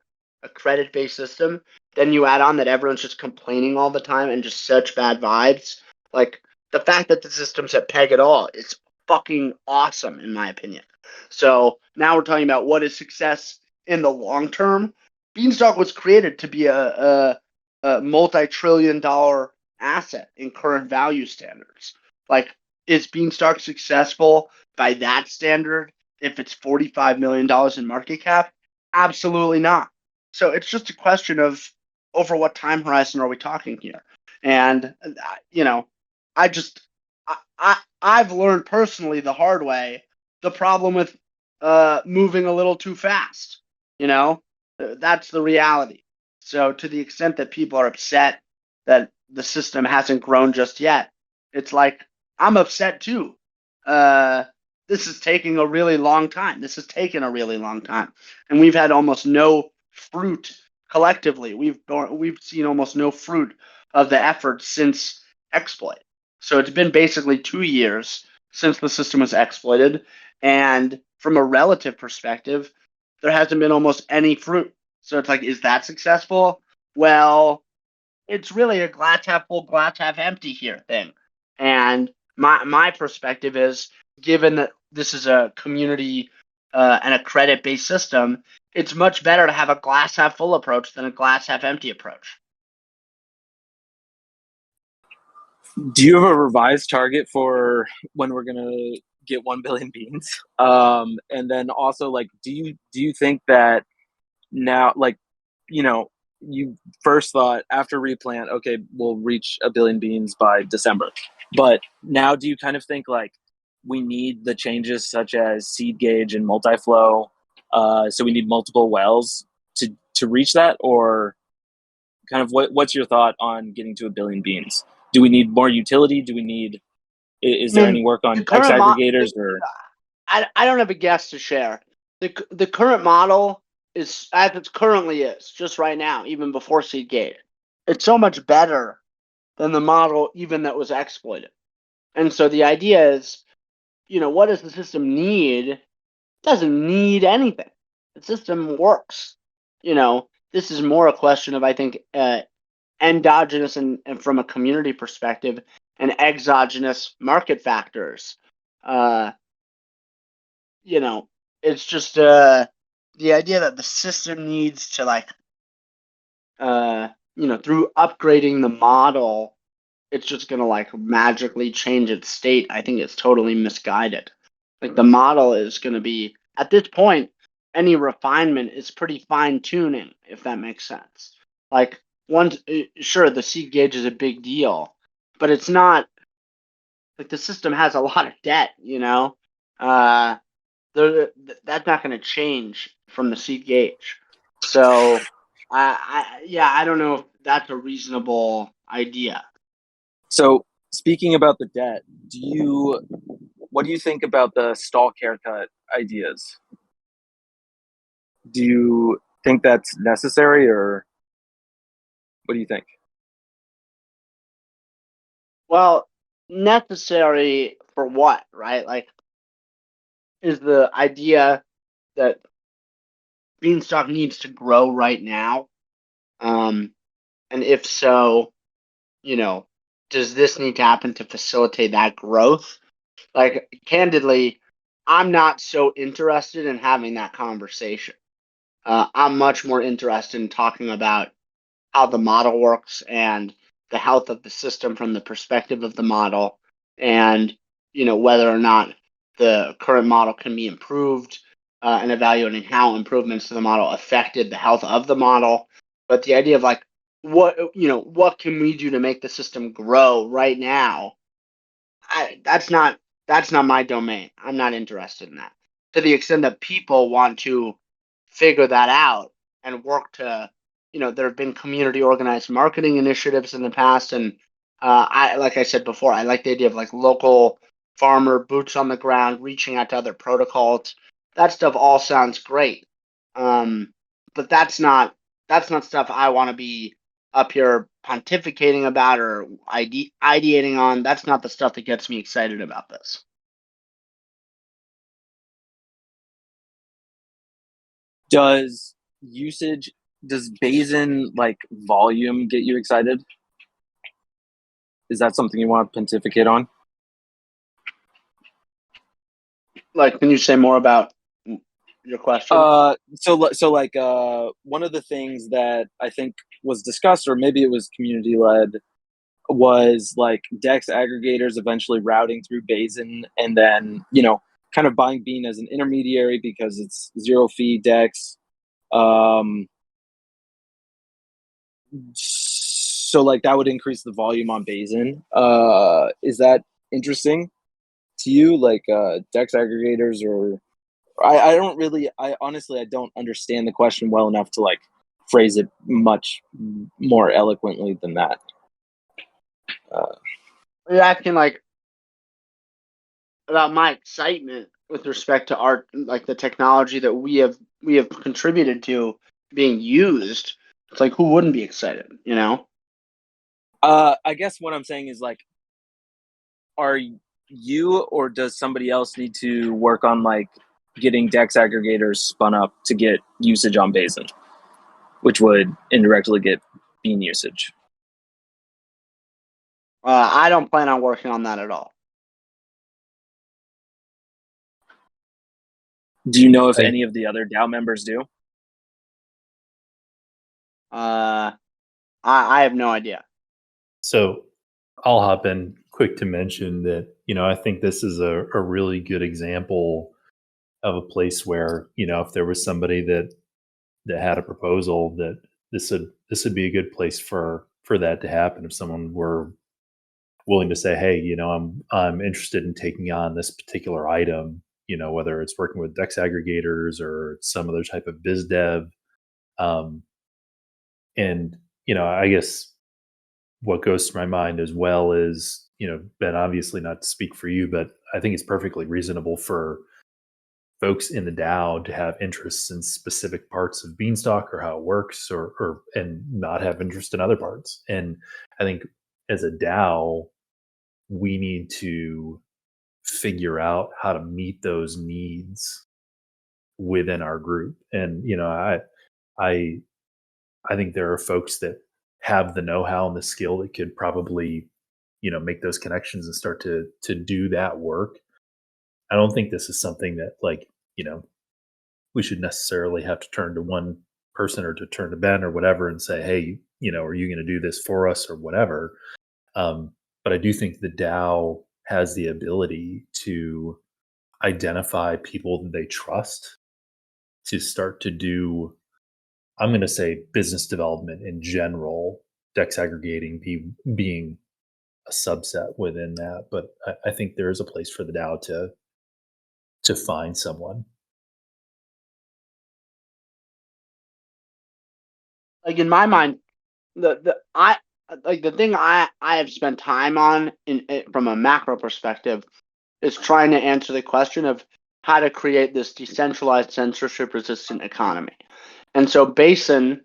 Then you add on that everyone's just complaining all the time and just such bad vibes. Like, the fact that the system's at peg at all is fucking awesome, in my opinion. So now we're talking about what is success in the long term. Beanstalk was created to be a multi-trillion-dollar asset in current value standards. Like, is Beanstalk successful by that standard if it's $45 million in market cap? Absolutely not. So it's just a question of over what time horizon are we talking here? And, I've learned personally the hard way the problem with moving a little too fast. That's the reality. So to the extent that people are upset that the system hasn't grown just yet, it's like, I'm upset too. This is taking a really long time. And we've had almost no fruit collectively. We've seen almost no fruit of the effort since exploit. So it's been basically 2 years since the system was exploited, and from a relative perspective, there hasn't been almost any fruit. So it's like, is that successful? Well, it's really a glass half full, glass half empty here thing. And my perspective is, given that this is a community and a credit-based system, it's much better to have a glass half full approach than a glass half empty approach. Do you have a revised target for when we're gonna get 1 billion beans? And then also, like, do you think that now, like, you first thought after replant, okay, we'll reach 1 billion beans by December, but now do you kind of think like we need the changes such as seed gauge and multi-flow, so we need multiple wells to reach that, or kind of what's your thought on getting to 1 billion beans? Do we need more utility? Is there any work on X aggregators or? I don't have a guess to share. The current model is, as it currently is, just right now, even before seed gauge, it's so much better than the model even that was exploited. And so the idea is, what does the system need? It doesn't need anything. The system works. This is more a question of, I think, endogenous and from a community perspective, and exogenous market factors. It's just the idea that the system needs to, like, through upgrading the model, it's just gonna, like, magically change its state. I think it's totally misguided. Like, the model is gonna be, at this point, any refinement is pretty fine tuning, if that makes sense. Like, sure, the seed gauge is a big deal, but it's not like the system has a lot of debt. That's not going to change from the seed gauge. So, I don't know if that's a reasonable idea. So speaking about the debt, what do you think about the stalk haircut ideas? Do you think that's necessary, or what do you think? Well, necessary for what, right? Like, is the idea that Beanstalk needs to grow right now? And if so, does this need to happen to facilitate that growth? Like, candidly, I'm not so interested in having that conversation. I'm much more interested in talking about how the model works and the health of the system from the perspective of the model, and whether or not the current model can be improved, and evaluating how improvements to the model affected the health of the model. But the idea of, like, what can we do to make the system grow right now? That's not that's not my domain. I'm not interested in that. To the extent that people want to figure that out and work to, there have been community organized marketing initiatives in the past, and like I said before, I like the idea of like local farmer boots on the ground, reaching out to other protocols. That stuff all sounds great, but that's not stuff I want to be up here pontificating about or ideating on. That's not the stuff that gets me excited about this. Does Basin like volume get you excited? Is that something you want to pontificate on? Like, can you say more about your question? So like one of the things that I think was discussed, or maybe it was community led, was like DEX aggregators eventually routing through Basin, and then kind of buying Bean as an intermediary because it's zero fee DEX. So like that would increase the volume on Basin. Is that interesting to you? Like DEX aggregators, or I honestly I don't understand the question well enough to like phrase it much more eloquently than that. You're asking like about my excitement with respect to art, like the technology that we have contributed to being used. It's like, who wouldn't be excited, I guess what I'm saying is like, are you or does somebody else need to work on like getting DEX aggregators spun up to get usage on Basin, which would indirectly get Bean usage? I don't plan on working on that at all. Do you know if any of the other DAO members do? I have no idea. So I'll hop in quick to mention that, I think this is a really good example of a place where, if there was somebody that had a proposal, that this would be a good place for that to happen. If someone were willing to say, hey, I'm interested in taking on this particular item, whether it's working with DEX aggregators or some other type of biz dev. And, I guess what goes to my mind as well is, Ben, obviously not to speak for you, but I think it's perfectly reasonable for folks in the DAO to have interests in specific parts of Beanstalk or how it works, and not have interest in other parts. And I think as a DAO, we need to figure out how to meet those needs within our group. And I think there are folks that have the know-how and the skill that could probably make those connections and start to do that work. I don't think this is something that like we should necessarily have to turn to one person or to turn to Ben or whatever and say, hey, are you going to do this for us or whatever. But I do think the DAO has the ability to identify people that they trust to start to do, I'm going to say, business development in general, DEX aggregating being a subset within that. But I think there is a place for the DAO to find someone. Like in my mind, the thing I have spent time on from a macro perspective is trying to answer the question of how to create this decentralized censorship resistant economy. And so Basin,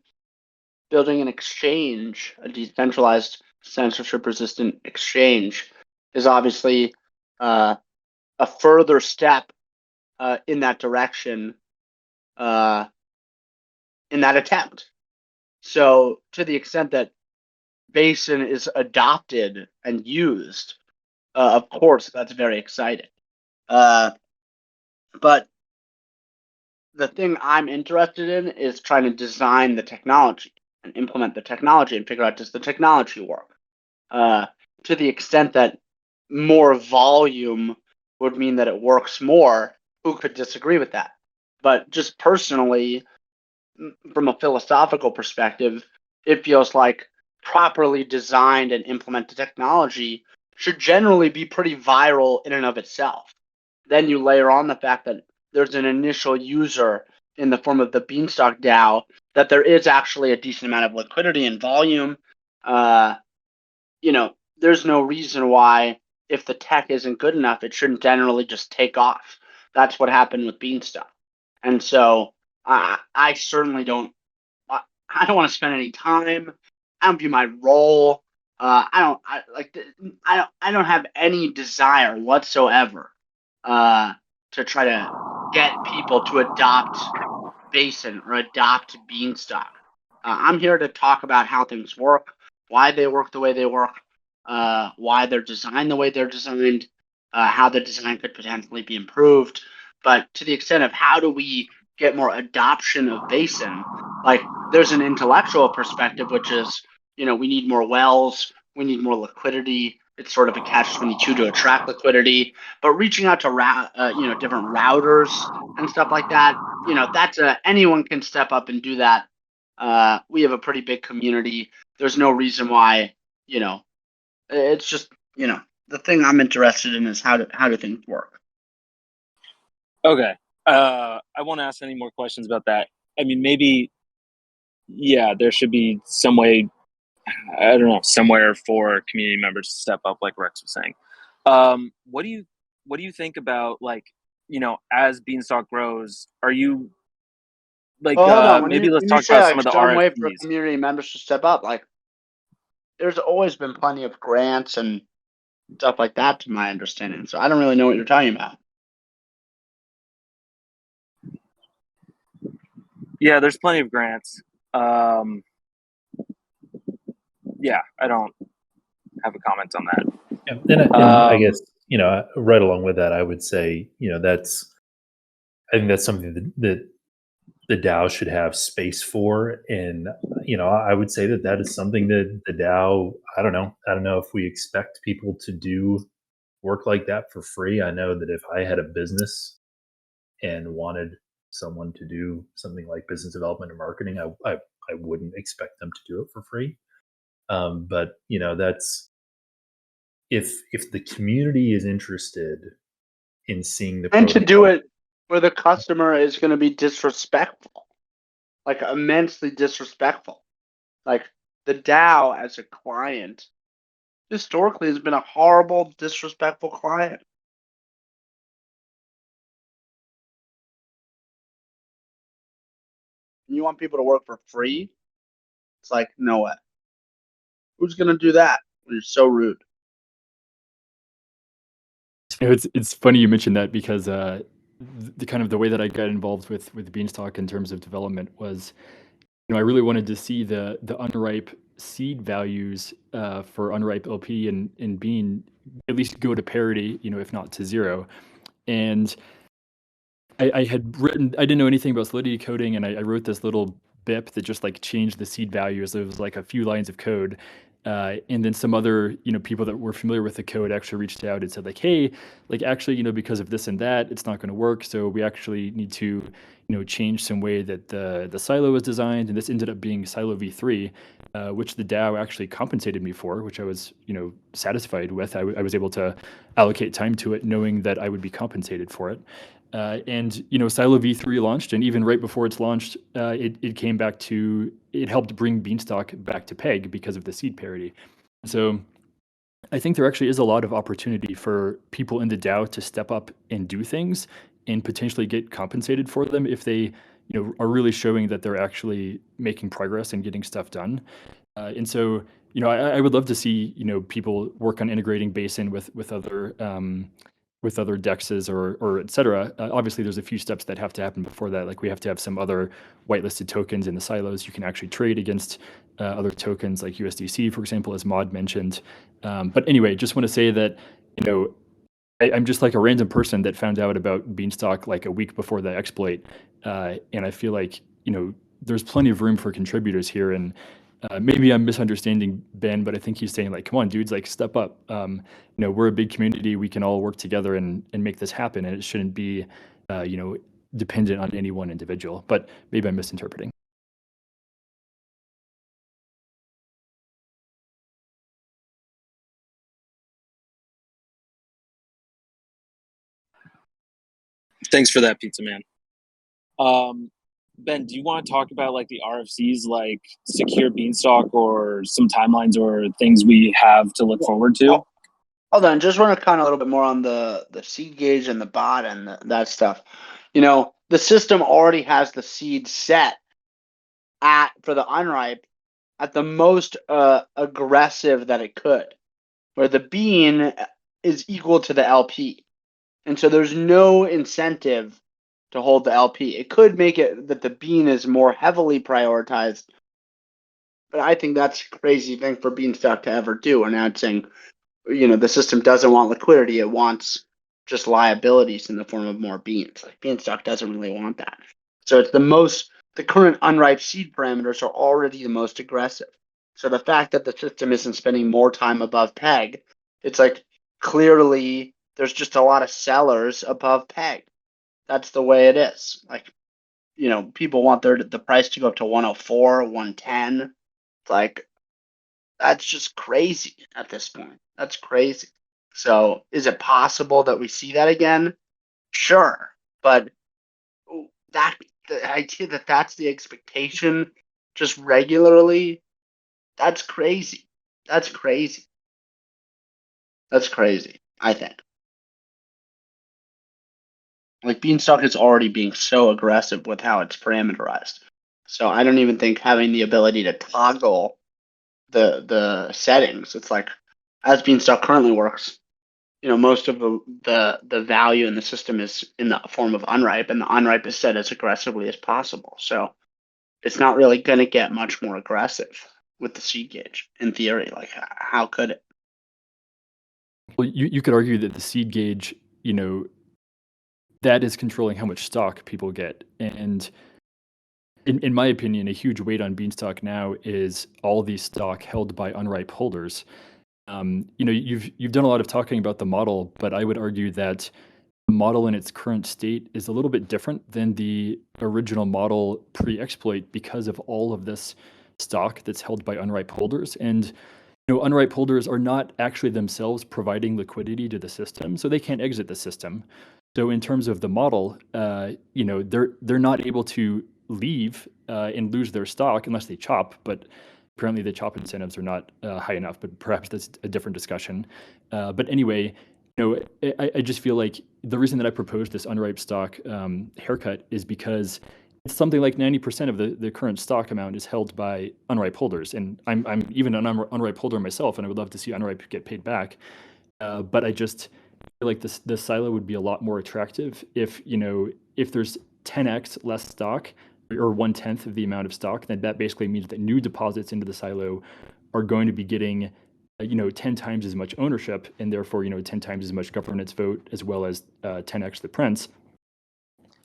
building an exchange, a decentralized censorship resistant exchange, is obviously a further step in that direction, in that attempt. So to the extent that Basin is adopted and used, of course, that's very exciting. But the thing I'm interested in is trying to design the technology and implement the technology and figure out, does the technology work? To the extent that more volume would mean that it works more, who could disagree with that? But just personally, from a philosophical perspective, it feels like properly designed and implemented technology should generally be pretty viral in and of itself. Then you layer on the fact that there's an initial user in the form of the Beanstalk DAO, that there is actually a decent amount of liquidity and volume. There's no reason why, if the tech isn't good enough, it shouldn't generally just take off. That's what happened with Beanstalk. And so I certainly don't. I don't want to spend any time. I don't view my role. I don't have any desire whatsoever to try to get people to adopt Basin or adopt Beanstalk. I'm here to talk about how things work, why they work the way they work, why they're designed the way they're designed, how the design could potentially be improved. But to the extent of how do we get more adoption of Basin, like there's an intellectual perspective, which is, we need more wells, we need more liquidity. It's sort of a catch-22 to attract liquidity, but reaching out to different routers and stuff like that, that's anyone can step up and do that. We have a pretty big community. There's no reason why, it's just, the thing I'm interested in is how do things work. Okay. I won't ask any more questions about that. I mean, maybe, yeah, there should be some way, I don't know, somewhere for community members to step up, like Rex was saying. What do you think about, like, as Beanstalk grows, are you like, maybe let's talk about some of the some way for RFPs. community members to step up. Like, there's always been plenty of grants and stuff like that, to my understanding. So I don't really know what you're talking about. Yeah, there's plenty of grants. Yeah, I don't have a comment on that. Yeah, and I guess, right along with that, I would say, I think that's something that the DAO should have space for. And, I would say that is something that the DAO, I don't know if we expect people to do work like that for free. I know that if I had a business and wanted someone to do something like business development or marketing, I wouldn't expect them to do it for free. But that's if the community is interested in seeing the and to do protocol, it where the customer is going to be disrespectful, like immensely disrespectful. Like the DAO as a client historically has been a horrible, disrespectful client. You want people to work for free? It's like, no way. Who's going to do that? You're so rude. It's funny you mentioned that, because the kind of the way that I got involved with Beanstalk in terms of development was, I really wanted to see the Unripe seed values for Unripe LP and Bean at least go to parity, if not to zero. And I didn't know anything about Solidity coding, and I wrote this little BIP that just like changed the seed values. It was like a few lines of code. And then some other, people that were familiar with the code actually reached out and said like, hey, like actually, because of this and that, it's not going to work. So we actually need to, change some way that the silo is designed. And this ended up being silo v3, which the DAO actually compensated me for, which I was, satisfied with. I was able to allocate time to it, knowing that I would be compensated for it. And Silo v3 launched, and even right before it's launched, it came back to, it helped bring Beanstalk back to peg because of the seed parity. So I think there actually is a lot of opportunity for people in the DAO to step up and do things and potentially get compensated for them if they are really showing that they're actually making progress and getting stuff done. And so I would love to see people work on integrating Basin with other dexes or et cetera. Obviously, there's a few steps that have to happen before that. Like we have to have some other whitelisted tokens in the silos. You can actually trade against other tokens like USDC, for example, as Maud mentioned. But anyway, just want to say that, I'm just like a random person that found out about Beanstalk like a week before the exploit. And I feel like, there's plenty of room for contributors here. And maybe I'm misunderstanding Ben, but I think he's saying like, come on, dudes, like step up. We're a big community. We can all work together and make this happen. And it shouldn't be, dependent on any one individual. But maybe I'm misinterpreting. Thanks for that, Pizza Man. Ben, do you want to talk about like the RFCs, like secure Beanstalk, or some timelines or things we have to look forward to? Hold on, just want to comment a little bit more on the seed gauge and the bot and that stuff. You know, the system already has the seed set for the Unripe at the most aggressive that it could, where the bean is equal to the LP. And so there's no incentive to hold the LP. It could make it that the bean is more heavily prioritized, but I think that's a crazy thing for Beanstalk to ever do. And now it's saying, you know, the system doesn't want liquidity, it wants just liabilities in the form of more beans. Like Beanstalk doesn't really want that. So it's the current Unripe seed parameters are already the most aggressive. So the fact that the system isn't spending more time above peg, it's like clearly there's just a lot of sellers above peg. That's the way it is. Like, you know, people want the price to go up to 104, 110. Like, that's just crazy at this point. That's crazy. So is it possible that we see that again? Sure. But the idea that that's the expectation just regularly, that's crazy. That's crazy. That's crazy, I think. Like Beanstalk is already being so aggressive with how it's parameterized. So I don't even think having the ability to toggle the settings, it's like as Beanstalk currently works, you know, most of the value in the system is in the form of Unripe, and the Unripe is set as aggressively as possible. So it's not really going to get much more aggressive with the seed gauge in theory. Like, how could it? Well, you could argue that the seed gauge, you know, that is controlling how much stock people get. And in my opinion, a huge weight on Beanstalk now is all these stock held by Unripe holders. You know, you've done a lot of talking about the model, but I would argue that the model in its current state is a little bit different than the original model pre-exploit because of all of this stock that's held by Unripe holders. And you know, Unripe holders are not actually themselves providing liquidity to the system, so they can't exit the system. So in terms of the model, you know, they're not able to leave and lose their stock unless they chop, but apparently the chop incentives are not high enough, but perhaps that's a different discussion. But anyway, you know, I just feel like the reason that I proposed this Unripe stock haircut is because it's something like 90% of the current stock amount is held by Unripe holders. And I'm even an Unripe holder myself, and I would love to see Unripe get paid back. But I just feel like the silo would be a lot more attractive if, you know, if there's 10x less stock or 1/10 of the amount of stock, then that basically means that new deposits into the silo are going to be getting, you know, 10 times as much ownership, and therefore, you know, 10 times as much governance vote, as well as 10x the prince.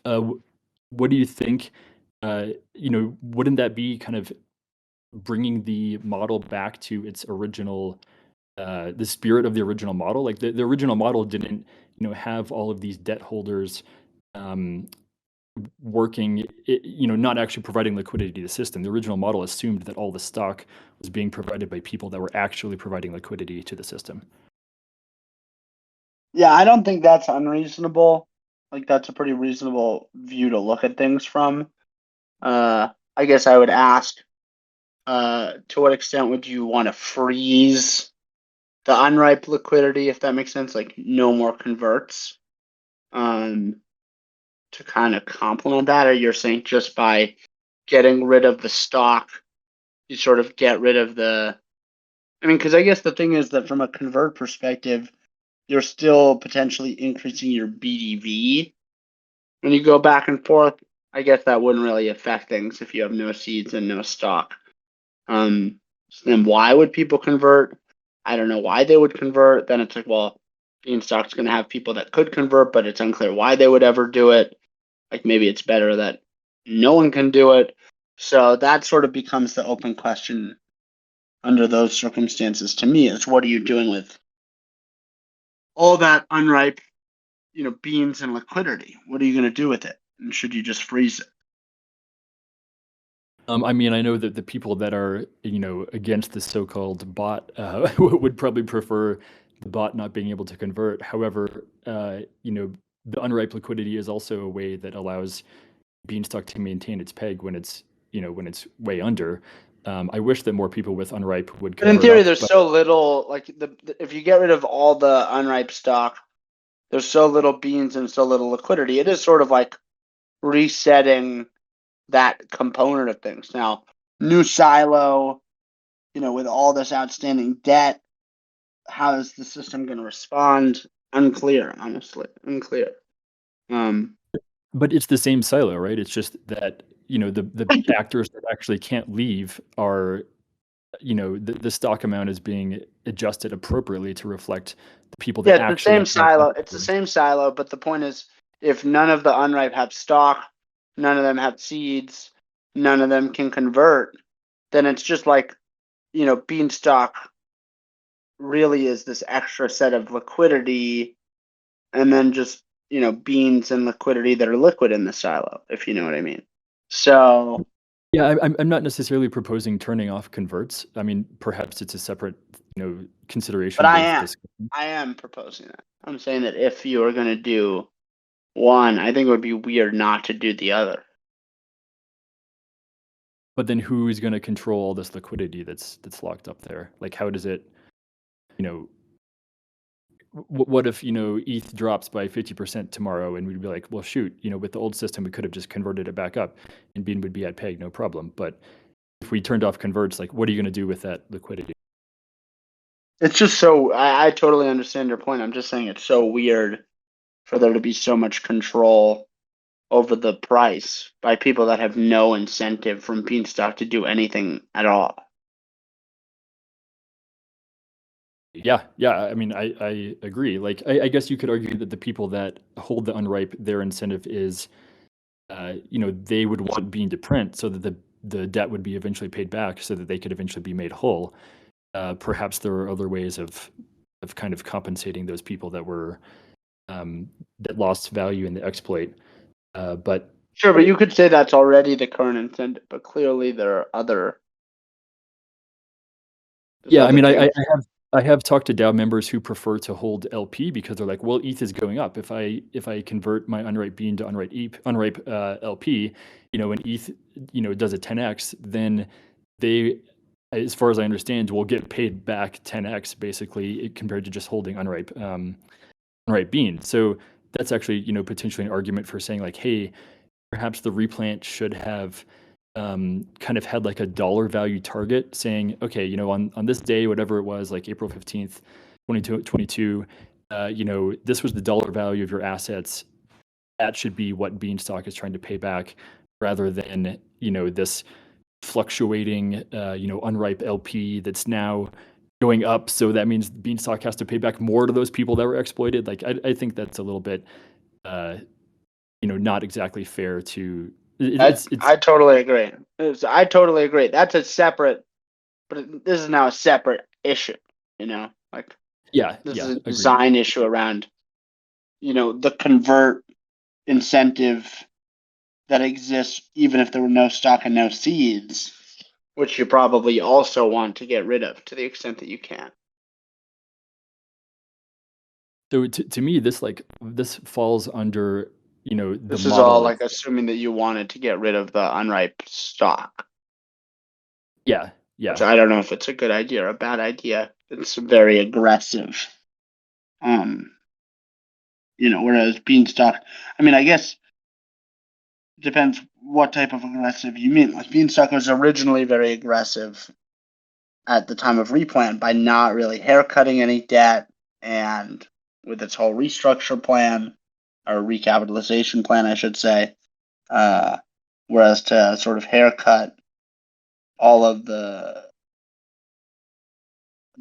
What do you think? You know, wouldn't that be kind of bringing the model back to its original, the spirit of the original model? Like the original model didn't, you know, have all of these debt holders working, you know, not actually providing liquidity to the system. The original model assumed that all the stock was being provided by people that were actually providing liquidity to the system. Yeah, I don't think that's unreasonable. Like, that's a pretty reasonable view to look at things from. I guess I would ask, to what extent would you want to freeze the Unripe liquidity, if that makes sense? Like, no more converts, to kind of complement that, or you're saying just by getting rid of the stock, you sort of get rid of the. I mean, because I guess the thing is that from a convert perspective, you're still potentially increasing your BDV when you go back and forth. I guess that wouldn't really affect things if you have no seeds and no stock. So then why would people convert? I don't know why they would convert. Then it's like, well, Beanstalk's going to have people that could convert, but it's unclear why they would ever do it. Like, maybe it's better that no one can do it. So that sort of becomes the open question under those circumstances to me, is what are you doing with all that Unripe, you know, beans and liquidity? What are you going to do with it? And should you just freeze it? I mean, I know that the people that are, you know, against the so-called bot would probably prefer the bot not being able to convert. However, you know, the unripe liquidity is also a way that allows Beanstalk to maintain its peg when it's way under. I wish that more people with unripe would But in convert theory, up, there's but so little, like if you get rid of all the unripe stock, there's so little beans and so little liquidity. It is sort of like resetting that component of things. Now, new silo, with all this outstanding debt, how is the system going to respond? Unclear, honestly, unclear. But it's the same silo, right? It's just that the actors that actually can't leave are, the stock amount is being adjusted appropriately to reflect the people that Yeah, it's the actually same have silo. It's the actors. same silo, but the point is, if none of the unripe have stock, none of them have seeds, none of them can convert, then it's just like, Beanstalk really is this extra set of liquidity, and then just, beans and liquidity that are liquid in the silo, if you know what I mean. So Yeah, I'm not necessarily proposing turning off converts. I mean, perhaps it's a separate, consideration but I worth am discussing. I am proposing that. I'm saying that if you are going to do one, I think it would be weird not to do the other. But then who is going to control all this liquidity that's locked up there? Like, how does it, what if, ETH drops by 50% tomorrow and we'd be like, well, shoot, with the old system, we could have just converted it back up and Bean would be at peg, no problem. But if we turned off converts, like, what are you going to do with that liquidity? It's just so, I totally understand your point. I'm just saying it's so weird for there to be so much control over the price by people that have no incentive from Beanstalk to do anything at all. Yeah. I mean, I agree. Like, I guess you could argue that the people that hold the unripe, their incentive is, they would want Bean to print so that the debt would be eventually paid back so that they could eventually be made whole. Perhaps there are other ways of kind of compensating those people that were that lost value in the exploit. But Sure, but you could say that's already the current incentive, but clearly there are other. yeah, I mean, I have talked to DAO members who prefer to hold LP because they're like, well, ETH is going up. If I convert my unripe Bean to unripe LP, when ETH does a 10x, then they, as far as I understand, will get paid back 10x basically compared to just holding unripe Bean. So that's actually potentially an argument for saying like, hey, perhaps the replant should have kind of had like a dollar value target saying, okay, on this day, whatever it was, like April 15th, 2022, this was the dollar value of your assets. That should be what Beanstalk is trying to pay back rather than, this fluctuating, unripe LP that's now going up. So that means Beanstalk has to pay back more to those people that were exploited. Like, I think that's a little bit, not exactly fair to. I totally agree. I totally agree. That's a separate, but this is now a separate issue. Like this is a agreed. design issue around, the convert incentive that exists even if there were no stock and no seeds, which you probably also want to get rid of to the extent that you can. So to me, this falls under This is all like assuming that you wanted to get rid of the unripe stock. Yeah. Which I don't know if it's a good idea or a bad idea. It's very aggressive. Whereas Beanstalk, I mean, I guess it depends what type of aggressive you mean. Like Beanstalk was originally very aggressive at the time of replant by not really haircutting any debt and with its whole restructure plan or recapitalization plan, I should say. Whereas to sort of haircut all of the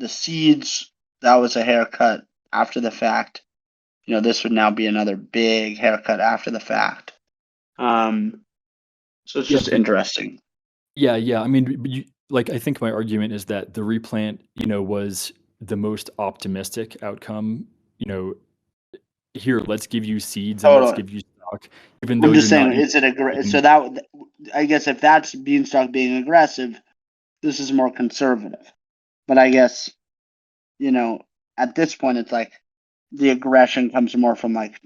seeds, that was a haircut after the fact. This would now be another big haircut after the fact. So it's just interesting. Yeah. I mean, I think my argument is that the replant, was the most optimistic outcome. Here, let's give you seeds and let's give you stock. Even though I'm just saying, is it so that I guess if that's Beanstalk being aggressive, this is more conservative. But I guess, at this point, it's like the aggression comes more from like,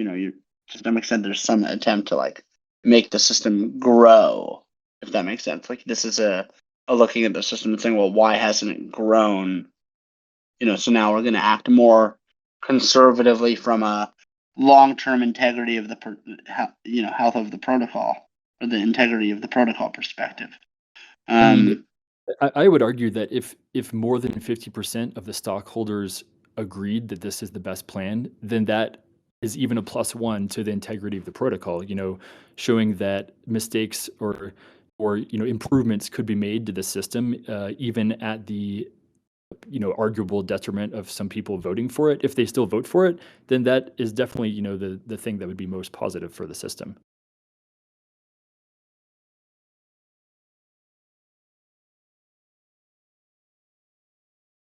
you to some extent there's some attempt to like make the system grow, if that makes sense. Like this is a looking at the system and saying, well, why hasn't it grown? So now we're going to act more conservatively from a long-term integrity of the health of the protocol, or the integrity of the protocol perspective. I mean, I would argue that if more than 50% of the stockholders agreed that this is the best plan, then that is even a +1 to the integrity of the protocol, showing that mistakes or improvements could be made to the system, even at the arguable detriment of some people voting for it. If they still vote for it, then that is definitely the thing that would be most positive for the system.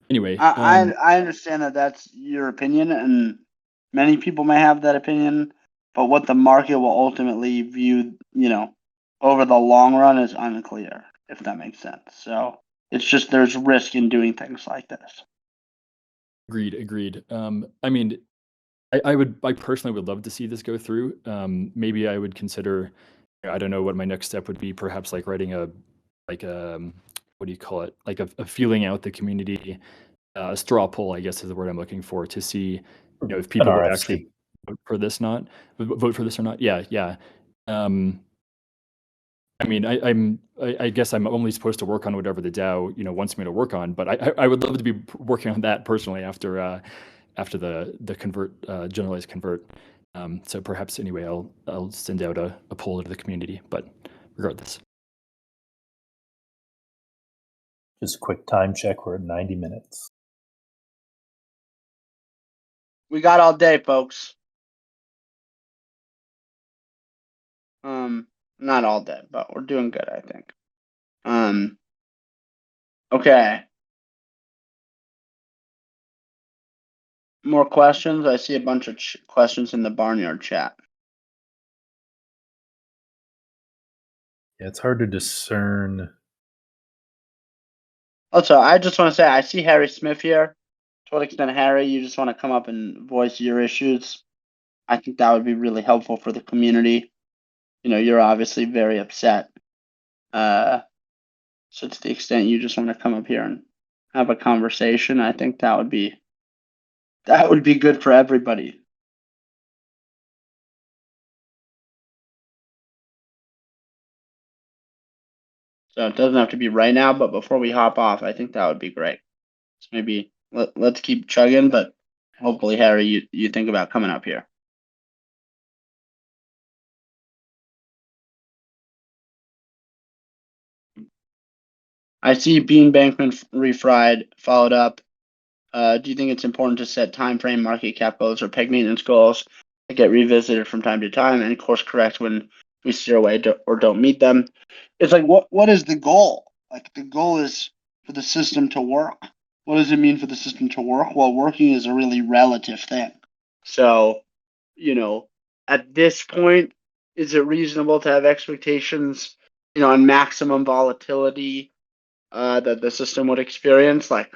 Anyway, I understand that that's your opinion, and many people may have that opinion, but what the market will ultimately view, over the long run is unclear, if that makes sense. So it's just there's risk in doing things like this. Agreed. I mean, I personally would love to see this go through. Maybe I would consider, I don't know what my next step would be, perhaps like writing what do you call it? Like a feeling out the community, straw poll, I guess is the word I'm looking for, to see, if people would actually vote for this or not. Yeah. I mean, I guess I'm only supposed to work on whatever the DAO, wants me to work on, but I would love to be working on that personally after the convert, generalized convert. So perhaps anyway, I'll send out a poll to the community, but regardless. Just a quick time check. We're at 90 minutes. We got all day, folks. Not all day, but we're doing good, I think. Okay. More questions? I see a bunch of questions in the Barnyard chat. Yeah, it's hard to discern. Also, I just want to say I see Harry Smith here. To what extent, Harry, you just want to come up and voice your issues? I think that would be really helpful for the community. You're obviously very upset. So to the extent you just want to come up here and have a conversation, I think that would be good for everybody. So it doesn't have to be right now, but before we hop off, I think that would be great. So maybe let's keep chugging, but hopefully, Harry, you think about coming up here. I see Bean Bankman refried followed up. Do you think it's important to set time frame, market cap goals, or peg maintenance goals that get revisited from time to time and course correct when we steer away or don't meet them? It's like what is the goal? Like the goal is for the system to work. What does it mean for the system to work? Well, working is a really relative thing. So, at this point, is it reasonable to have expectations, on maximum volatility that the system would experience? Like,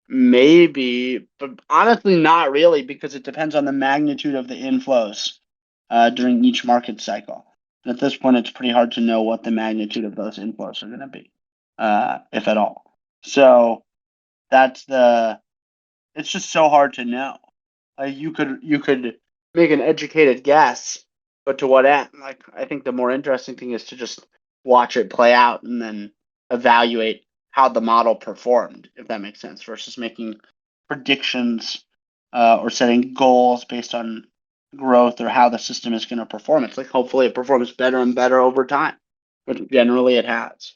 maybe, but honestly, not really, because it depends on the magnitude of the inflows during each market cycle. And at this point, it's pretty hard to know what the magnitude of those inflows are going to be, if at all. So it's just so hard to know. You could make an educated guess, but to what end? Like, I think the more interesting thing is to just watch it play out and then evaluate how the model performed, if that makes sense, versus making predictions or setting goals based on growth or how the system is going to perform. It's like hopefully it performs better and better over time, but generally it has.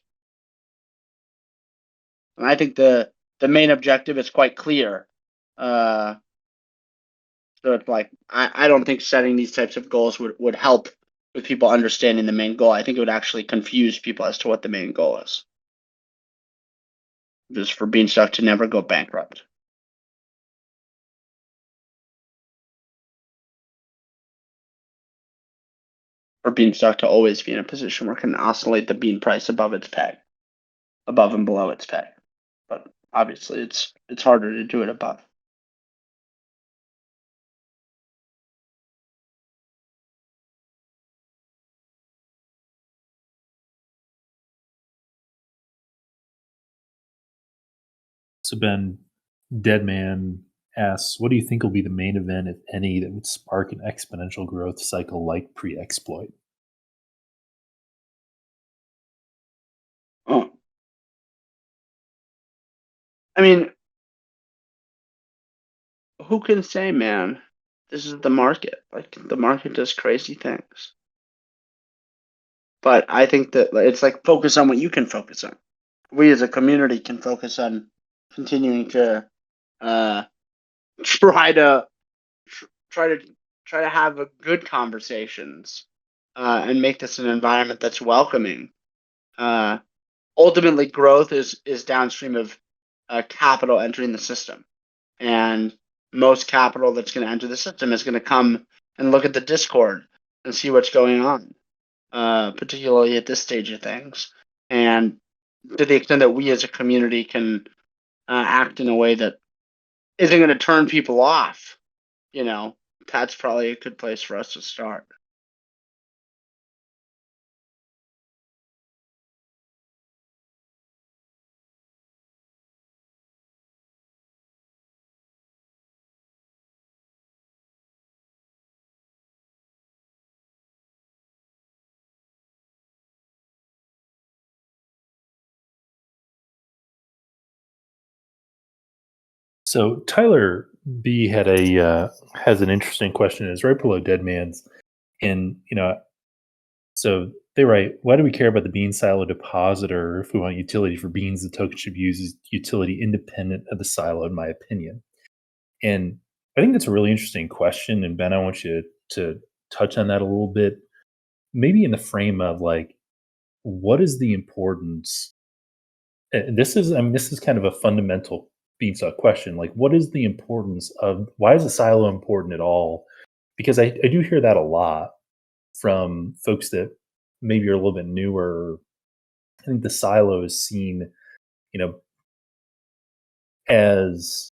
And I think the main objective is quite clear. So it's like I don't think setting these types of goals would help with people understanding the main goal. I think it would actually confuse people as to what the main goal is. Just for Beanstalk to never go bankrupt. For Beanstalk to always be in a position where it can oscillate the bean price above its peg, above and below its peg. But obviously it's harder to do it above. So Ben, Deadman asks, what do you think will be the main event, if any, that would spark an exponential growth cycle like pre-exploit? Oh. I mean, who can say, man? This is the market. Like, the market does crazy things. But I think that it's like, focus on what you can focus on. We as a community can focus on continuing to try to have a good conversations and make this an environment that's welcoming. Ultimately, growth is downstream of capital entering the system, and most capital that's going to enter the system is going to come and look at the Discord and see what's going on, particularly at this stage of things. And to the extent that we as a community can act in a way that isn't going to turn people off, that's probably a good place for us to start. So Tyler B had has an interesting question. It's right below Deadman's, and so they write, why do we care about the bean silo depositor if we want utility for beans? The token should be used as utility independent of the silo, in my opinion. And I think that's a really interesting question. And Ben, I want you to touch on that a little bit, maybe in the frame of like, what is the importance? And this is kind of a fundamental Beanstalk question. Like, what is the importance of, why is a silo important at all? Because I do hear that a lot from folks that maybe are a little bit newer. I think the silo is seen, as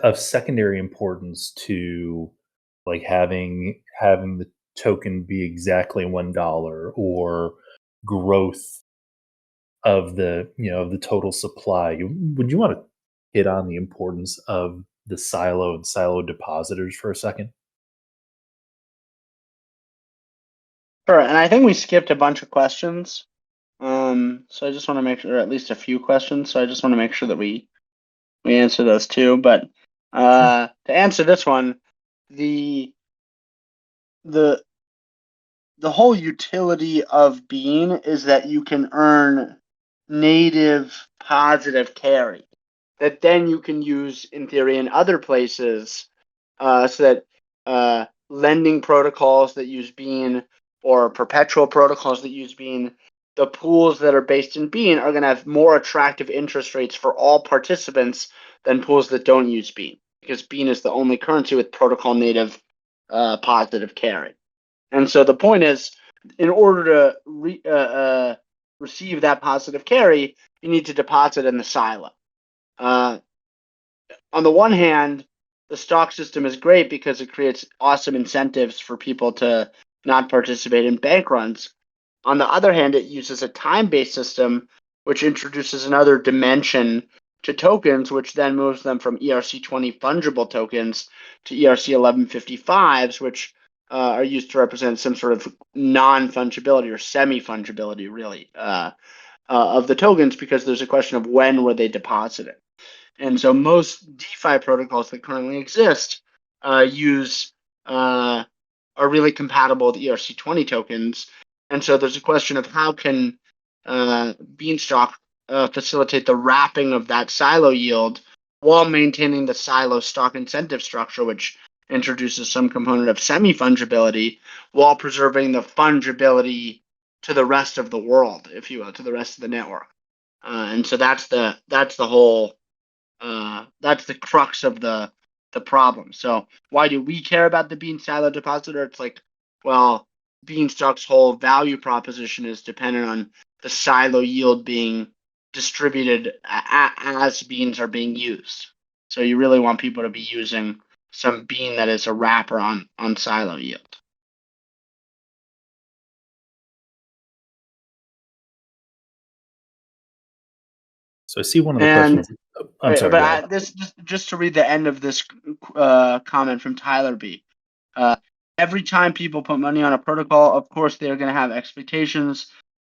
of secondary importance to like having the token be exactly $1 or growth of the of the total supply. Would you want to hit on the importance of the silo and silo depositors for a second? Sure, and I think we skipped a bunch of questions. So I just want to make sure, or at least a few questions. So I just want to make sure that we answer those too. But to answer this one, the whole utility of Bean is that you can earn native positive carry that then you can use in theory in other places, so that lending protocols that use Bean or perpetual protocols that use Bean, the pools that are based in Bean are going to have more attractive interest rates for all participants than pools that don't use Bean, because Bean is the only currency with protocol native positive carry. And so the point is, in order to receive that positive carry, you need to deposit in the silo. On the one hand, the stock system is great because it creates awesome incentives for people to not participate in bank runs. On the other hand, it uses a time-based system, which introduces another dimension to tokens, which then moves them from ERC20 fungible tokens to ERC 1155s, which are used to represent some sort of non-fungibility or semi-fungibility, really, of the tokens, because there's a question of when were they deposited. And so most DeFi protocols that currently exist are really compatible with ERC20 tokens. And so there's a question of how can Beanstalk facilitate the wrapping of that silo yield while maintaining the silo stock incentive structure, which introduces some component of semi-fungibility while preserving the fungibility to the rest of the world, if you will, to the rest of the network. And so that's the whole that's the crux of the problem. So why do we care about the Bean silo depositor? It's like, well, Beanstalk's whole value proposition is dependent on the silo yield being distributed as beans are being used. So you really want people to be using some bean that is a wrapper on silo yield. So I see one of the questions. I'm sorry. Go ahead. This just to read the end of this comment from Tyler B. Every time people put money on a protocol, of course they're going to have expectations.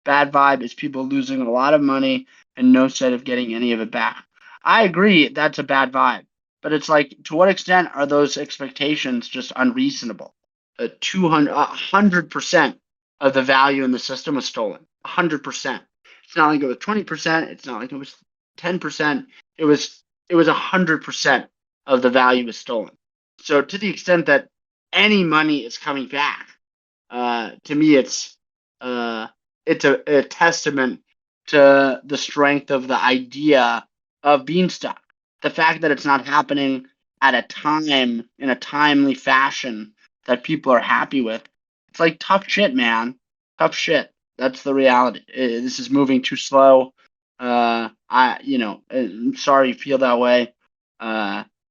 Bad vibe is people losing a lot of money and no sight of getting any of it back. I agree that's a bad vibe, but it's like, to what extent are those expectations just unreasonable? 100% of the value in the system was stolen. 100%. It's not like it was 20%. It's not like it was 10%. It was 100% of the value was stolen. So to the extent that any money is coming back, to me, it's a testament to the strength of the idea of Beanstalk. The fact that it's not happening at a time, in a timely fashion that people are happy with. It's like tough shit, man. Tough shit. That's the reality. This is moving too slow. I'm sorry you feel that way.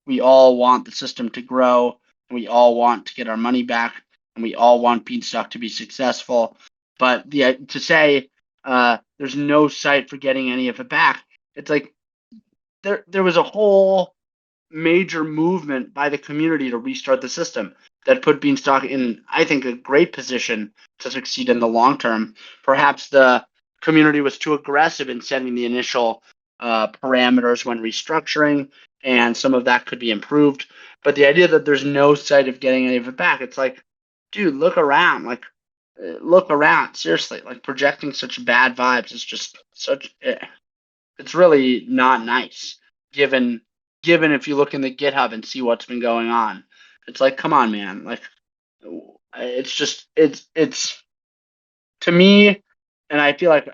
We all want the system to grow, and we all want to get our money back, and we all want Beanstalk to be successful. But to say there's no sight for getting any of it back, it's like there was a whole major movement by the community to restart the system that put Beanstalk in, I think, a great position to succeed in the long term. Perhaps the community was too aggressive in setting the initial parameters when restructuring, and some of that could be improved. But the idea that there's no sight of getting any of it back, it's like, dude, look around. Like, look around. Seriously, like, projecting such bad vibes is just such. It's really not nice. Given if you look in the GitHub and see what's been going on, it's like, come on, man. Like, it's just it's to me, and I feel like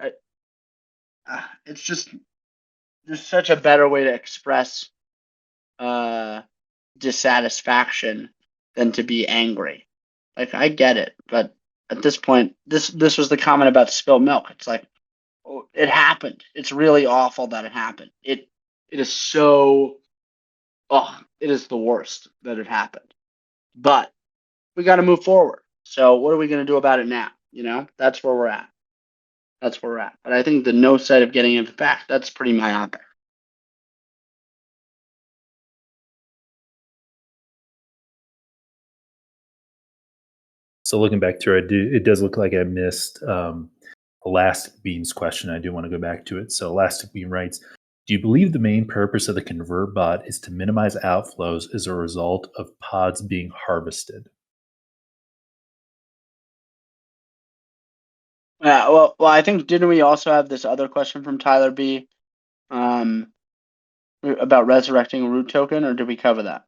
it's just, there's such a better way to express dissatisfaction than to be angry. Like, I get it, but at this point, this was the comment about spilled milk. It's like, oh, it happened. It's really awful that it happened. It is so, it is the worst that it happened. But we got to move forward. So what are we going to do about it now? That's where we're at. That's where we're at. But I think the no sight of getting it back, that's pretty myopic. So looking back through, it does look like I missed Elastic Bean's question. I do want to go back to it. So Elastic Bean writes, do you believe the main purpose of the convert bot is to minimize outflows as a result of pods being harvested? Yeah, well, I think, didn't we also have this other question from Tyler B. About resurrecting a root token, or did we cover that?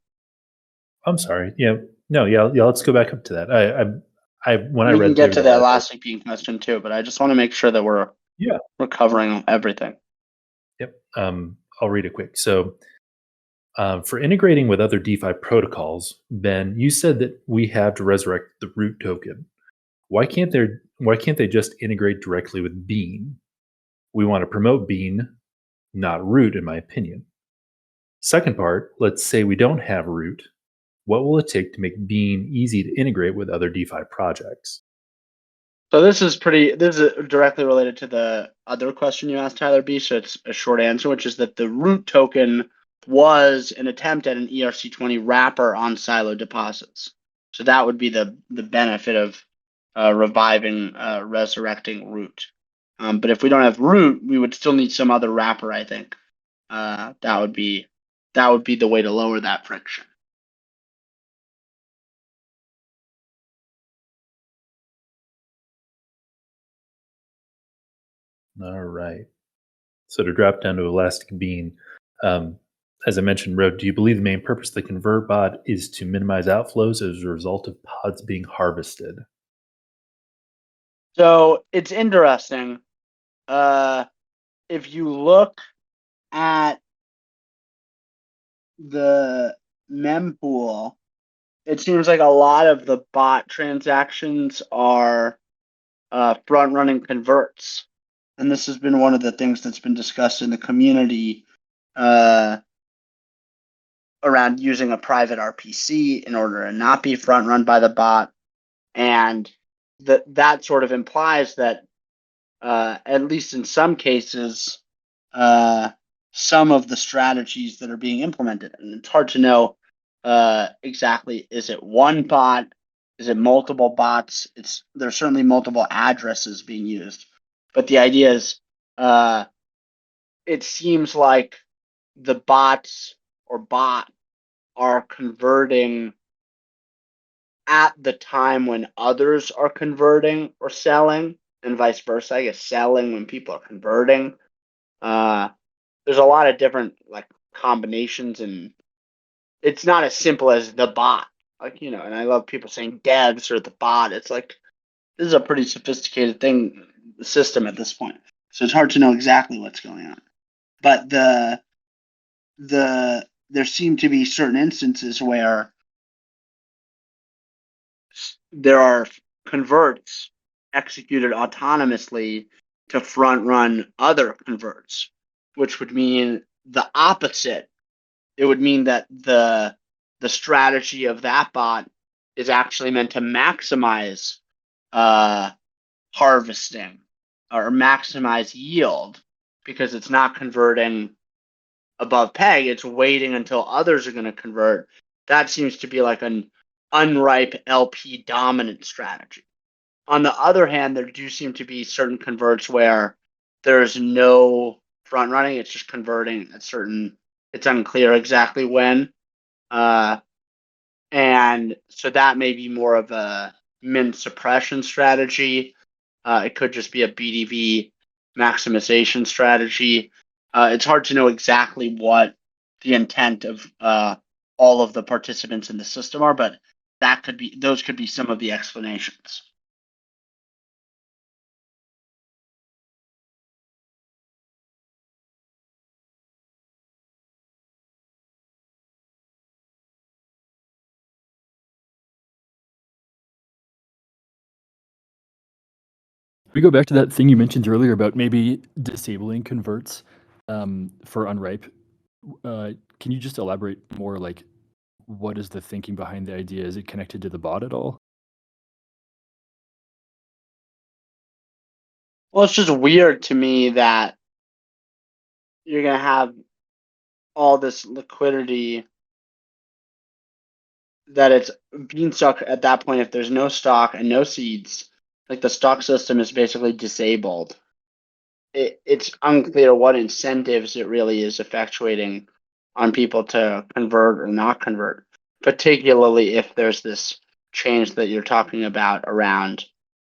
I'm sorry. Yeah. No. Yeah. Let's go back up to that. When I We read can get through to the that, Elastic Bean question too, but I just want to make sure that we're covering everything. Yep. I'll read it quick. So, for integrating with other DeFi protocols, Ben, you said that we have to resurrect the root token. Why can't they just integrate directly with Bean? We want to promote Bean, not root, in my opinion. Second part, let's say we don't have root. What will it take to make Bean easy to integrate with other DeFi projects? So this is directly related to the other question you asked, Tyler B. So it's a short answer, which is that the root token was an attempt at an ERC20 wrapper on silo deposits. So that would be the benefit of resurrecting root. But if we don't have root, we would still need some other wrapper, I think. That would be the way to lower that friction. All right. So to drop down to Elastic Bean, as I mentioned, Rob, do you believe the main purpose of the convert bot is to minimize outflows as a result of pods being harvested? So it's interesting. If you look at the mempool, it seems like a lot of the bot transactions are front-running converts. And this has been one of the things that's been discussed in the community around using a private RPC in order to not be front-run by the bot. And that sort of implies that, at least in some cases, some of the strategies that are being implemented. And it's hard to know exactly, is it one bot? Is it multiple bots? There's certainly multiple addresses being used. But the idea is it seems like the bots or bot are converting at the time when others are converting or selling, and vice versa. I guess selling when people are converting. There's a lot of different like combinations, and it's not as simple as the bot. Like, and I love people saying devs or the bot. It's like this is a pretty sophisticated system at this point. So it's hard to know exactly what's going on. But there seem to be certain instances where there are converts executed autonomously to front run other converts, which would mean the opposite. It would mean that the strategy of that bot is actually meant to maximize harvesting or maximize yield, because it's not converting above peg. It's waiting until others are going to convert. That seems to be like an unripe LP dominant strategy. On the other hand, there do seem to be certain converts where there's no front running. It's just converting at certain, it's unclear exactly when. And so that may be more of a mint suppression strategy. It could just be a BDV maximization strategy. It's hard to know exactly what the intent of all of the participants in the system are, but those could be some of the explanations. We go back to that thing you mentioned earlier about maybe disabling converts for Unripe. Can you just elaborate more, like what is the thinking behind the idea? Is it connected to the bot at all? Well, it's just weird to me that you're going to have all this liquidity that it's Beanstalk at that point. If there's no stock and no seeds, like the stock system is basically disabled. It's unclear what incentives it really is effectuating on people to convert or not convert, particularly if there's this change that you're talking about around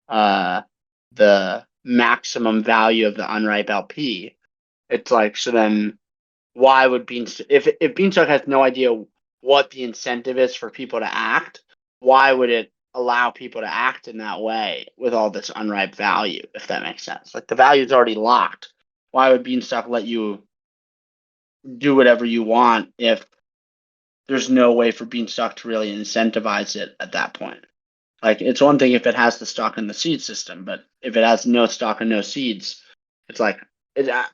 the maximum value of the unripe LP. It's like, so then why would if Beanstalk has no idea what the incentive is for people to act, why would it allow people to act in that way with all this unripe value, if that makes sense? Like the value is already locked. Why would Beanstalk let you do whatever you want if there's no way for Beanstalk to really incentivize it at that point? Like, it's one thing if it has the stock and the seed system, but if it has no stock and no seeds, it's like,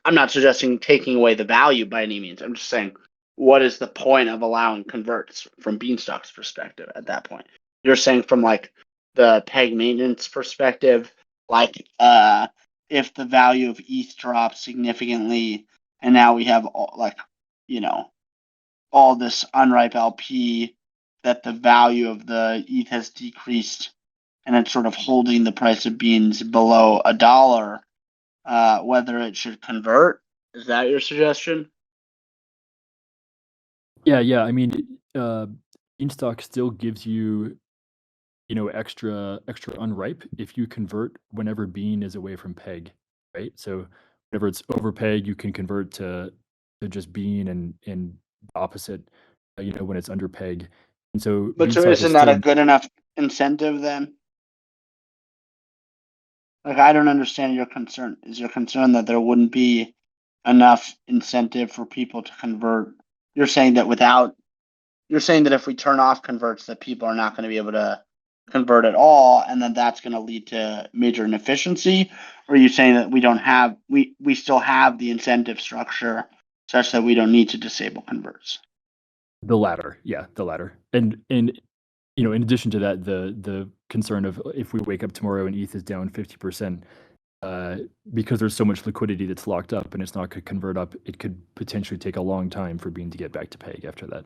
I'm not suggesting taking away the value by any means. I'm just saying, what is the point of allowing converts from Beanstalk's perspective at that point? You're saying from like the peg maintenance perspective, like if the value of ETH drops significantly and now we have all this unripe LP, that the value of the ETH has decreased and it's sort of holding the price of beans below $1, whether it should convert. Is that your suggestion? Yeah. I mean, Beanstalk still gives you, extra unripe if you convert whenever bean is away from peg, right? So whenever it's over peg, you can convert to just bean, and opposite, when it's under peg. And so But so Beanstalk is isn't that a still, good enough incentive then? Like, I don't understand your concern. Is your concern that there wouldn't be enough incentive for people to convert? You're saying that if we turn off converts, that people are not going to be able to convert at all, and then that's going to lead to major inefficiency? Or are you saying that we still have the incentive structure such that we don't need to disable converts? the latter. Yeah, the latter. And in addition to that, the concern of if we wake up tomorrow and ETH is down 50%, because there's so much liquidity that's locked up and it's not going to convert up, it could potentially take a long time for Bean to get back to peg after that.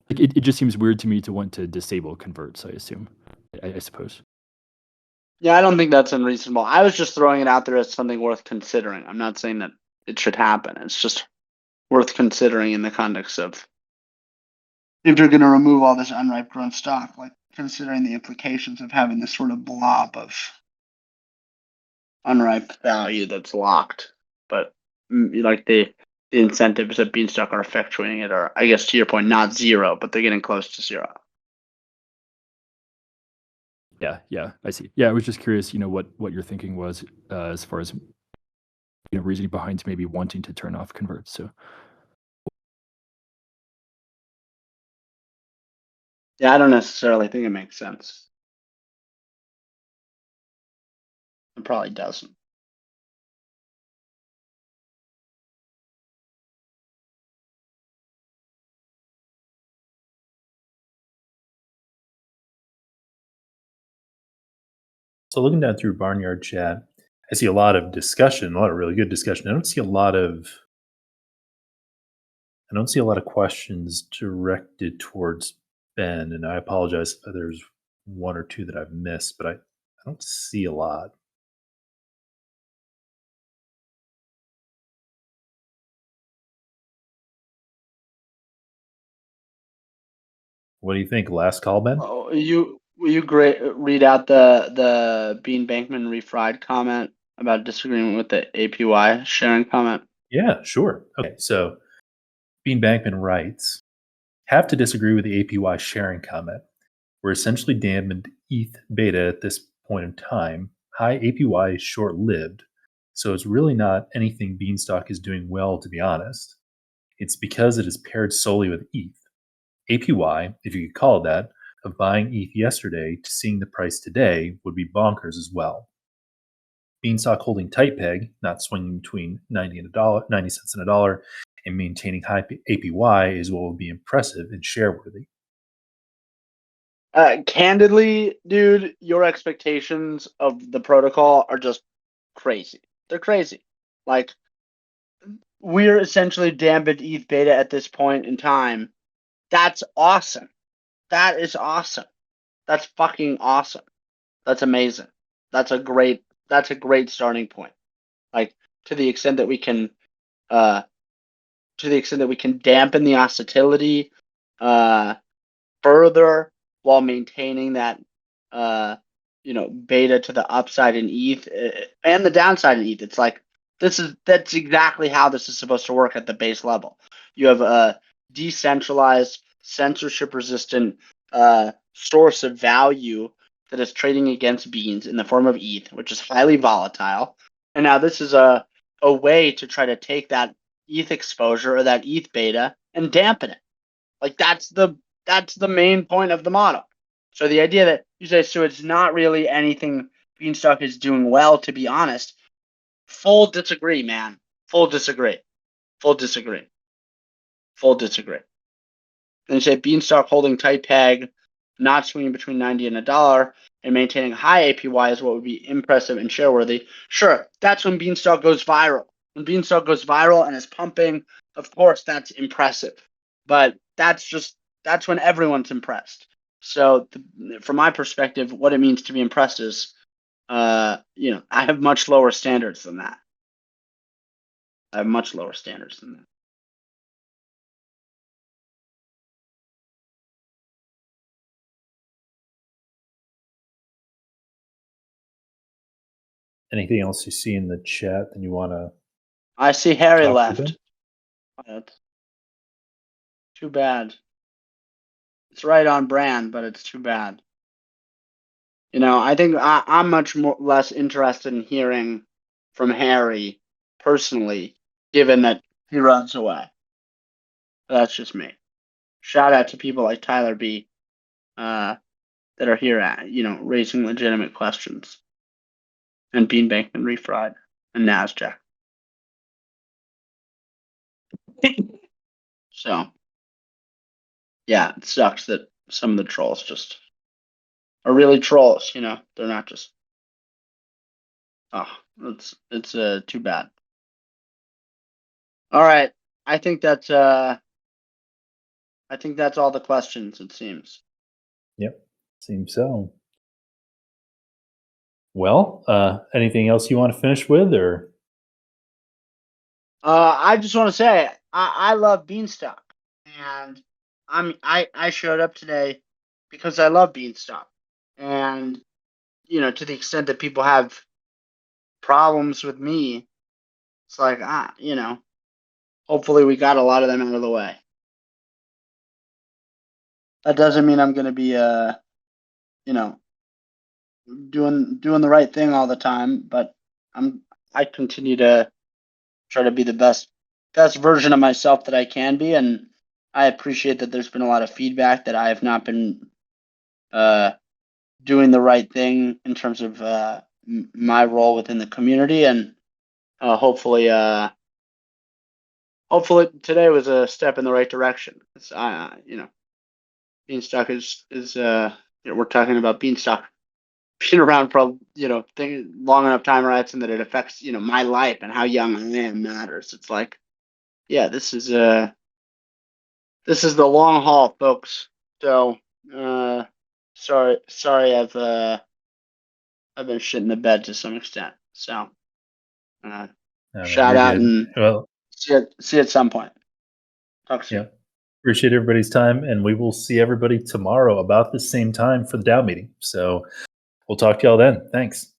Like it just seems weird to me to want to disable converts, I assume. I suppose. Yeah, I don't think that's unreasonable. I was just throwing it out there as something worth considering. I'm not saying that it should happen. It's just worth considering in the context of if you're going to remove all this unripe grown stock, like considering the implications of having this sort of blob of unripe value that's locked. But like the incentives that Beanstalk are effectuating it are, I guess to your point, not zero, but they're getting close to zero. Yeah, I see. Yeah, I was just curious, what your thinking was as far as reasoning behind maybe wanting to turn off converts. So yeah, I don't necessarily think it makes sense. It probably doesn't. So looking down through Barnyard chat, I see a lot of discussion, a lot of really good discussion. I don't see a lot of questions directed towards Ben, and I apologize if there's one or two that I've missed, but I don't see a lot. What do you think? Last call, Ben? Oh, will you read out the Bean Bankman refried comment about disagreement with the APY sharing comment? Yeah, sure. Okay, so Bean Bankman writes, have to disagree with the APY sharing comment. We're essentially dampened ETH beta at this point in time. High APY is short-lived, so it's really not anything Beanstalk is doing well, to be honest. It's because it is paired solely with ETH. APY, if you could call it that, of buying ETH yesterday to seeing the price today would be bonkers as well. Beanstalk holding tight peg, not swinging between 90 cents and a dollar, and maintaining high APY is what will be impressive and share-worthy. Candidly, dude, your expectations of the protocol are just crazy. They're crazy. Like, we're essentially dampened ETH beta at this point in time. That's awesome. That is awesome. That's fucking awesome. That's amazing. That's a great starting point. Like, to the extent that we can dampen the oscillatility further while maintaining that beta to the upside in ETH and the downside in ETH. It's like that's exactly how this is supposed to work at the base level. You have a decentralized, censorship resistant source of value that is trading against beans in the form of ETH, which is highly volatile. And now this is a way to try to take that ETH exposure or that ETH beta and dampen it. Like that's the main point of the model. So the idea that you say, so it's not really anything Beanstalk is doing well, to be honest. Full disagree, man. Full disagree. Full disagree. Full disagree. Then you say Beanstalk holding tight peg, not swinging between 90 and a dollar, and maintaining high APY is what would be impressive and share-worthy. Sure, that's when Beanstalk goes viral. When Beanstalk goes viral and is pumping, of course, that's impressive. But that's when everyone's impressed. So from my perspective, what it means to be impressed is, I have much lower standards than that. I have much lower standards than that. Anything else you see in the chat that you want to? I see Harry talk left. Too bad. It's right on brand, but it's too bad. I think I'm much less interested in hearing from Harry personally, given that he runs away. That's just me. Shout out to people like Tyler B. That are here at raising legitimate questions, and Bean Bankman refried and Nasdaq. So, yeah, it sucks that some of the trolls just are really trolls. They're not just Oh, it's too bad. All right. I think that's all the questions, it seems. Yep, seems so. Well, anything else you want to finish with, or? I just want to say I love Beanstalk, and I showed up today because I love Beanstalk, and to the extent that people have problems with me, it's like hopefully we got a lot of them out of the way. That doesn't mean I'm going to be doing the right thing all the time, but I continue to try to be the best version of myself that I can be, and I appreciate that there's been a lot of feedback that I have not been doing the right thing in terms of my role within the community, and hopefully today was a step in the right direction. It's, Beanstalk is we're talking about Beanstalk being around for long enough time, right? And that it affects my life and how young I am matters. It's like, yeah, this is the long haul, folks. So sorry I've been shitting the bed to some extent. So shout out and well, see you at some point. Talk soon. yeah. Appreciate everybody's time, and we will see everybody tomorrow about the same time for the DAO meeting. So we'll talk to y'all then. Thanks.